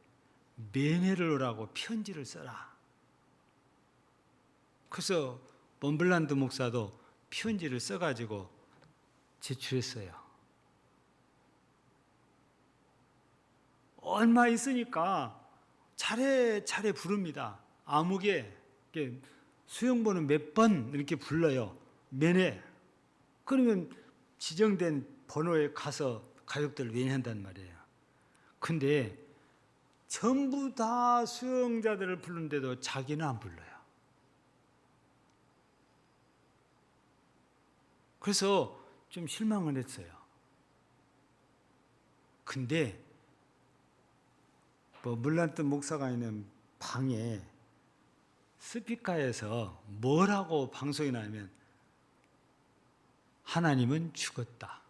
면회를 오라고 편지를 써라. 그래서 범블란드 목사도 편지를 써가지고 제출했어요. 얼마 있으니까 차례차례 부릅니다. 아무개 수용번호 몇 번 이렇게 불러요. 면회. 그러면 지정된 번호에 가서 가족들을 면회한단 말이에요. 근데 전부 다 수용자들을 부르는데도 자기는 안 불러요. 그래서 좀 실망을 했어요. 근데 물란트 목사가 있는 방에 스피커에서 뭐라고 방송이 나면 하나님은 죽었다.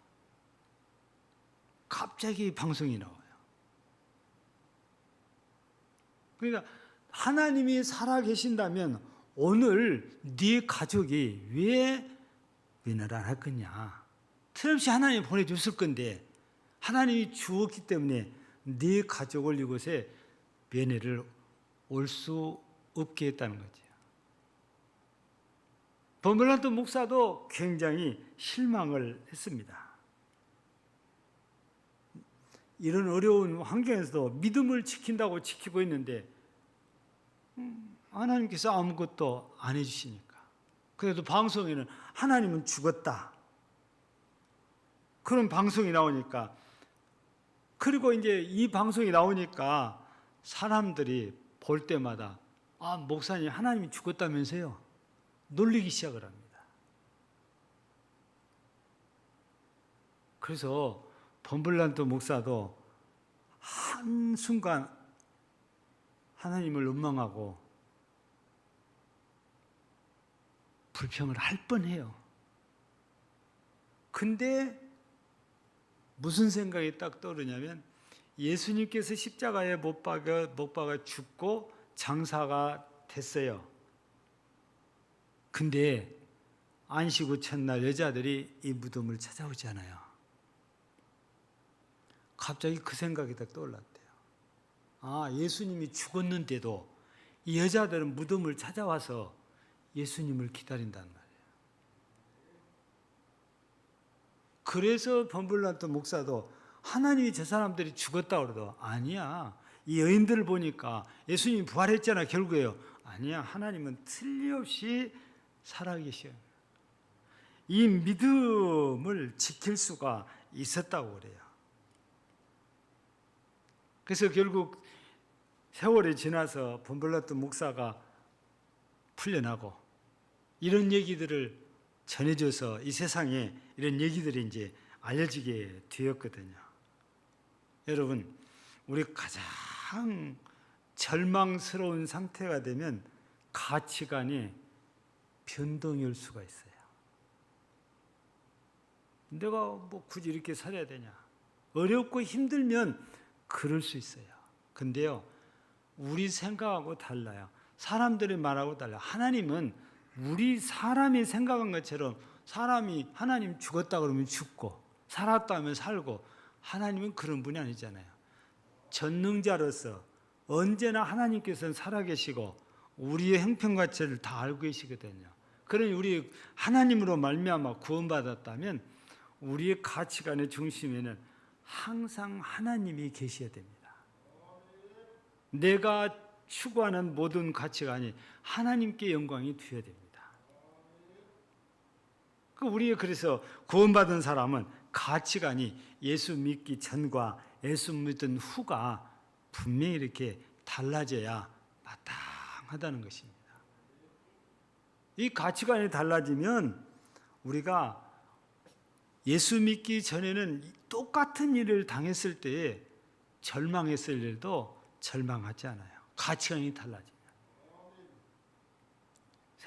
갑자기 방송이 나와요. 그러니까 하나님이 살아계신다면 오늘 네 가족이 왜 면회를 안 할 거냐? 틀림없이 하나님이 보내줬을 건데 하나님이 주었기 때문에 네 가족을 이곳에 면회를 올 수 없게 했다는 거죠. 버물란트 목사도 굉장히 실망을 했습니다. 이런 어려운 환경에서도 믿음을 지킨다고 지키고 있는데 하나님께서 아무것도 안 해주시니까. 그래도 방송에는 하나님은 죽었다. 그런 방송이 나오니까, 그리고 이제 이 방송이 나오니까 사람들이 볼 때마다 목사님 하나님이 죽었다면서요? 놀리기 시작을 합니다. 그래서 범블란트 목사도 한순간 하나님을 원망하고 불평을 할 뻔해요. 근데 무슨 생각이 딱 떠오르냐면 예수님께서 십자가에 못 박아 죽고 장사가 됐어요. 근데 안식 후 첫날 여자들이 이 무덤을 찾아오잖아요. 갑자기 그 생각이 딱 떠올랐대요. 예수님이 죽었는데도 이 여자들은 무덤을 찾아와서 예수님을 기다린단 말이에요. 그래서 범블란트 목사도 하나님이 저 사람들이 죽었다고 그래도 아니야. 이 여인들을 보니까 예수님이 부활했잖아. 결국에요. 아니야. 하나님은 틀림없이 살아계셔요. 이 믿음을 지킬 수가 있었다고 그래요. 그래서 결국 세월이 지나서 범블란트 목사가 풀려나고 이런 얘기들을 전해줘서 이 세상에 이런 얘기들이 이제 알려지게 되었거든요. 여러분, 우리 가장 절망스러운 상태가 되면 가치관이 변동이 올 수가 있어요. 내가 굳이 이렇게 살아야 되냐? 어렵고 힘들면 그럴 수 있어요. 근데요, 우리 생각하고 달라요. 사람들의 말하고 달라요. 하나님은 우리 사람이 생각한 것처럼 하나님 죽었다 그러면 죽고 살았다 하면 살고, 하나님은 그런 분이 아니잖아요. 전능자로서 언제나 하나님께서는 살아계시고 우리의 형편가치를 다 알고 계시거든요. 그러니 우리 하나님으로 말미암아 구원받았다면 우리의 가치관의 중심에는 항상 하나님이 계셔야 됩니다. 내가 추구하는 모든 가치관이 하나님께 영광이 되어야 됩니다. 그래서 구원받은 사람은 가치관이 예수 믿기 전과 예수 믿은 후가 분명히 이렇게 달라져야 마땅하다는 것입니다. 이 가치관이 달라지면 우리가 예수 믿기 전에는 똑같은 일을 당했을 때에 절망했을 일도 절망하지 않아요. 가치관이 달라지면.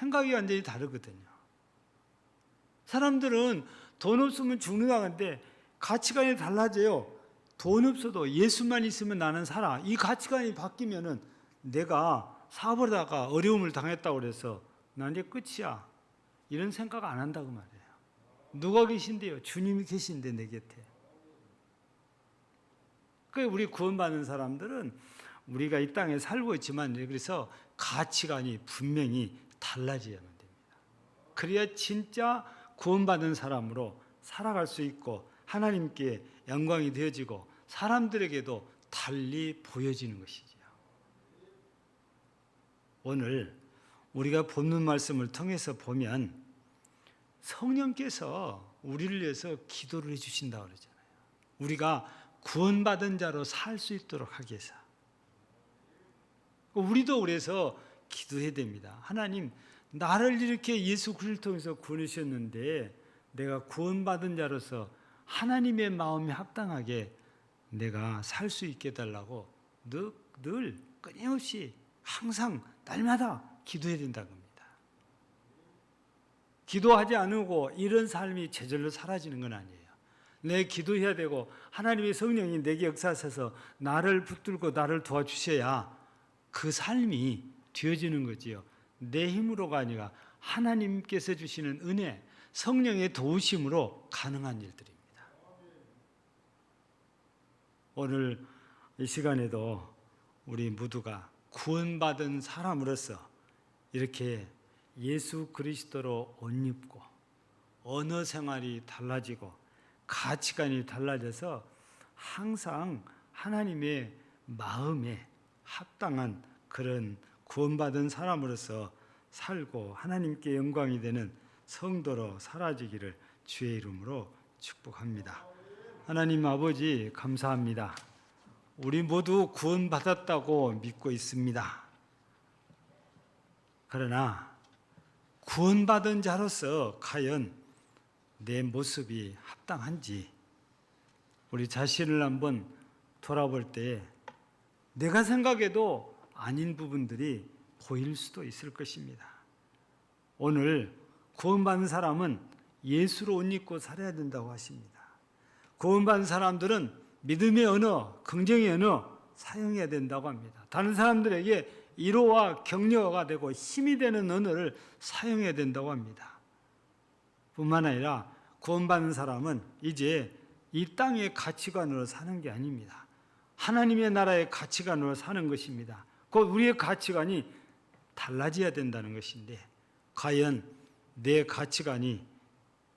생각이 완전히 다르거든요. 사람들은 돈 없으면 죽는다는데 가치관이 달라져요. 돈 없어도 예수만 있으면 나는 살아. 이 가치관이 바뀌면은 내가 사업을 하다가 어려움을 당했다고 그래서 나 이제 끝이야, 이런 생각 안 한다고 말이에요. 누가 계신데요? 주님이 계신데 내 곁에. 우리 구원받는 사람들은 우리가 이 땅에 살고 있지만 그래서 가치관이 분명히 달라져야만 됩니다. 그래야 진짜 구원받은 사람으로 살아갈 수 있고 하나님께 영광이 되어지고 사람들에게도 달리 보여지는 것이지요. 오늘 우리가 본문 말씀을 통해서 보면 성령께서 우리를 위해서 기도를 해주신다고 그러잖아요. 우리가 구원받은 자로 살 수 있도록 하기 위해서. 우리도 그래서 기도해야 됩니다. 하나님, 나를 이렇게 예수 그리스도를 통해서 구원하셨는데 내가 구원받은 자로서 하나님의 마음에 합당하게 내가 살 수 있게 해달라고 늘 끊임없이 항상 날마다 기도해야 된다고 합니다. 기도하지 않고 이런 삶이 저절로 사라지는 건 아니에요. 내 기도해야 되고 하나님의 성령이 내게 역사하셔서 나를 붙들고 나를 도와주셔야 그 삶이 되어지는 거지요. 내 힘으로가 아니라 하나님께서 주시는 은혜, 성령의 도우심으로 가능한 일들입니다. 오늘 이 시간에도 우리 모두가 구원받은 사람으로서 이렇게 예수 그리스도로 옷 입고 언어 생활이 달라지고 가치관이 달라져서 항상 하나님의 마음에 합당한 그런 구원받은 사람으로서 살고 하나님께 영광이 되는 성도로 사라지기를 주의 이름으로 축복합니다. 하나님 아버지, 감사합니다. 우리 모두 구원받았다고 믿고 있습니다. 그러나 구원받은 자로서 과연 내 모습이 합당한지 우리 자신을 한번 돌아볼 때 내가 생각해도 아닌 부분들이 보일 수도 있을 것입니다. 오늘 구원받은 사람은 예수로 옷 입고 살아야 된다고 하십니다. 구원받은 사람들은 믿음의 언어, 긍정의 언어 사용해야 된다고 합니다. 다른 사람들에게 위로와 격려가 되고 힘이 되는 언어를 사용해야 된다고 합니다. 뿐만 아니라 구원받는 사람은 이제 이 땅의 가치관으로 사는 게 아닙니다. 하나님의 나라의 가치관으로 사는 것입니다. 곧 우리의 가치관이 달라져야 된다는 것인데 과연 내 가치관이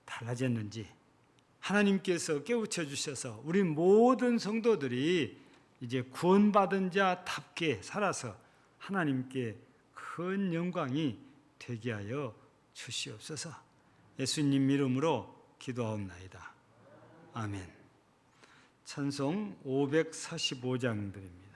달라졌는지 하나님께서 깨우쳐 주셔서 우리 모든 성도들이 이제 구원받은 자답게 살아서 하나님께 큰 영광이 되게 하여 주시옵소서. 예수님 이름으로 기도하옵나이다. 아멘. 찬송 545장 드립니다.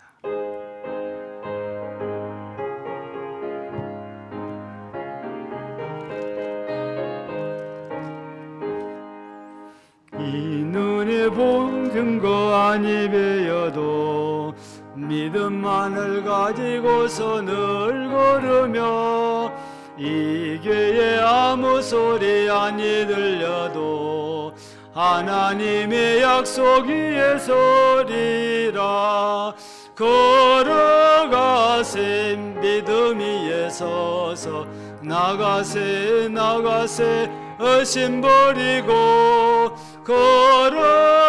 이 눈에 본 증거 아니 배여도 믿음만을 가지고서 늘 걸으며 이 교회 아무 소리 아니 들려도 하나님의 약속 위에 서리라. 걸어가세 믿음 위에 서서 나가세 의심 버리고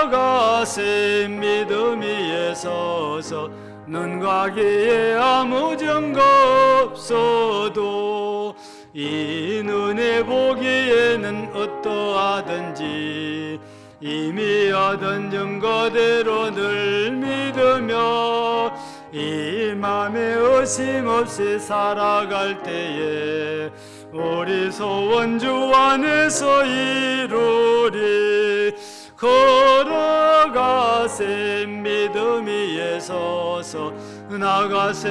걸어가세 믿음 위에 서서 눈과 귀에 아무 증거 없어도 이 눈에 보기에는 어떠하든지 이미 얻은 증거대로 늘 믿으며 이 맘에 의심 없이 살아갈 때에 우리 소원 주 안에서 이루리. 걸어가세 믿음 위에 서서 나가세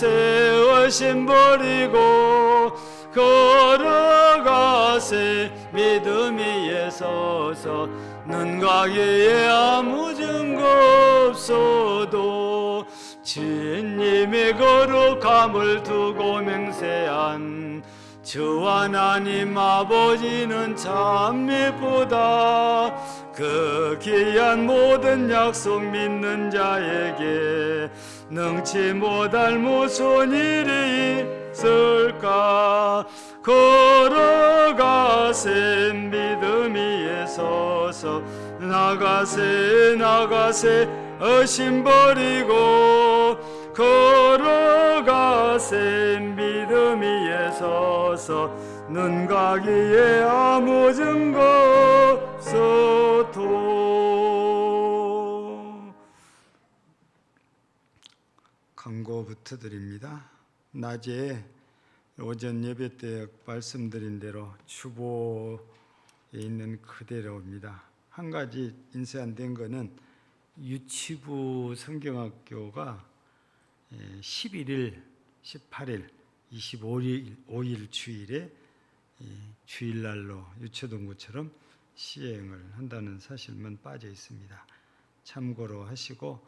의심 버리고 걸어가세 믿음 위에 서서 눈과 귀에 아무 증거 없어도 주님의 거룩함을 두고 맹세한 주 하나님 아버지는 참 예쁘다. 그 귀한 모든 약속 믿는 자에게 능치 못할 무슨 일이 있을까. 걸어가세 믿음 위에 서서 나가세 의심 버리고 걸어가세 믿음 위에 서서 눈 가기에 아무 증거 없어도. 광고부터 드립니다. 낮에 오전 예배 때 말씀드린 대로 주보에 있는 그대로입니다. 한 가지 인쇄 안 된 거는 유치부 성경학교가 11일, 18일, 25일 주일에 주일날로 유초동구처럼 시행을 한다는 사실만 빠져 있습니다. 참고로 하시고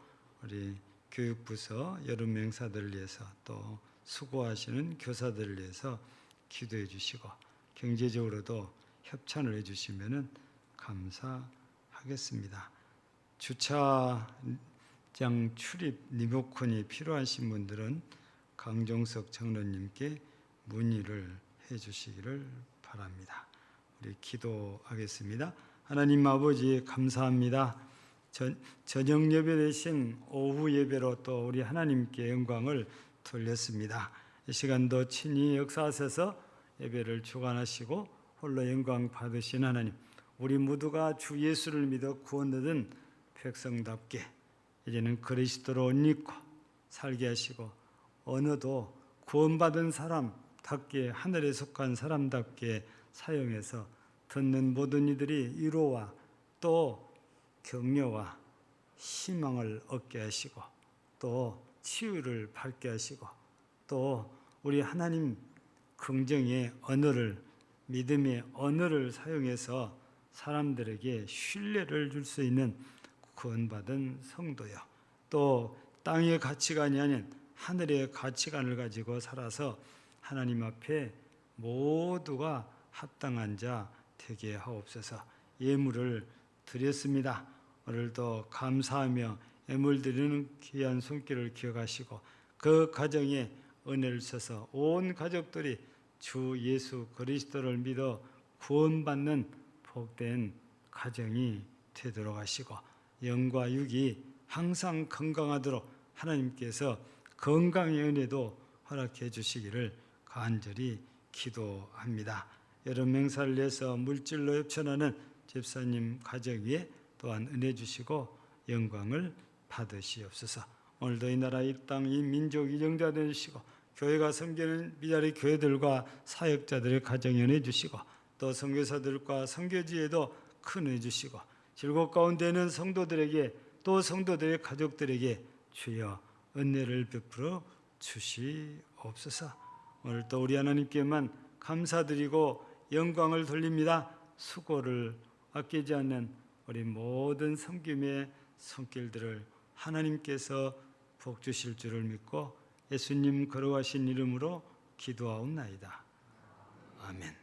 우리 교육부서 여름 행사들을 위해서 또 수고하시는 교사들을 위해서 기도해 주시고 경제적으로도 협찬을 해 주시면 감사하겠습니다. 주차장 출입 리모컨이 필요하신 분들은 강종석 장로님께 문의를 해 주시기를 바랍니다. 우리 기도하겠습니다. 하나님 아버지 감사합니다. 저녁 예배 대신 오후 예배로 또 우리 하나님께 영광을 돌렸습니다. 이 시간도 친히 역사하셔서 예배를 주관하시고 홀로 영광 받으신 하나님, 우리 모두가 주 예수를 믿어 구원 얻은 백성답게 이제는 그리스도로 옷 입고 살게 하시고 언어도 구원받은 사람답게 하늘에 속한 사람답게 사용해서 듣는 모든 이들이 위로와 또 격려와 희망을 얻게 하시고 또 치유를 받게 하시고 또 우리 하나님 긍정의 언어를 믿음의 언어를 사용해서 사람들에게 신뢰를 줄 수 있는 구원받은 성도요, 또 땅의 가치관이 아닌 하늘의 가치관을 가지고 살아서 하나님 앞에 모두가 합당한 자 되게 하옵소서. 예물을 드렸습니다. 오늘도 감사하며 예물 드리는 귀한 손길을 기억하시고 그 가정에 은혜를 써서 온 가족들이 주 예수 그리스도를 믿어 구원받는 복된 가정이 되도록 하시고 영과 육이 항상 건강하도록 하나님께서 건강의 은혜도 허락해 주시기를 간절히 기도합니다. 여름 행사를 위해서 물질로 협찬하는 집사님 가정 위에 또한 은혜 주시고 영광을 받으시옵소서. 오늘도 이 나라 이 땅 이 민족 이정자 되시고 교회가 섬기는 미자리 교회들과 사역자들의 가정에 은혜 주시고 또 선교사들과 선교지에도 큰 은혜 주시고 질곡 가운데 있는 성도들에게 또 성도들의 가족들에게 주여 은혜를 베풀어 주시옵소서. 오늘 또 우리 하나님께만 감사드리고 영광을 돌립니다. 수고를 아끼지 않는 우리 모든 섬김의 손길들을 하나님께서 복 주실 줄을 믿고 예수님 거룩하신 이름으로 기도하옵나이다. 아멘.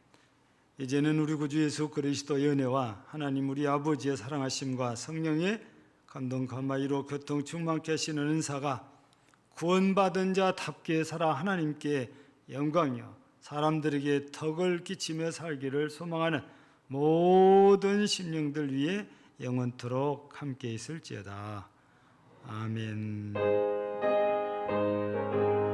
이제는 우리 구주 예수 그리스도의 은혜와 하나님 우리 아버지의 사랑하심과 성령의 감동 감화이로 교통 충만케 하시는 은사가 구원받은 자답게 살아 하나님께 영광이요 사람들에게 덕을 끼치며 살기를 소망하는 모든 심령들 위해 영원토록 함께 있을지어다. 아멘.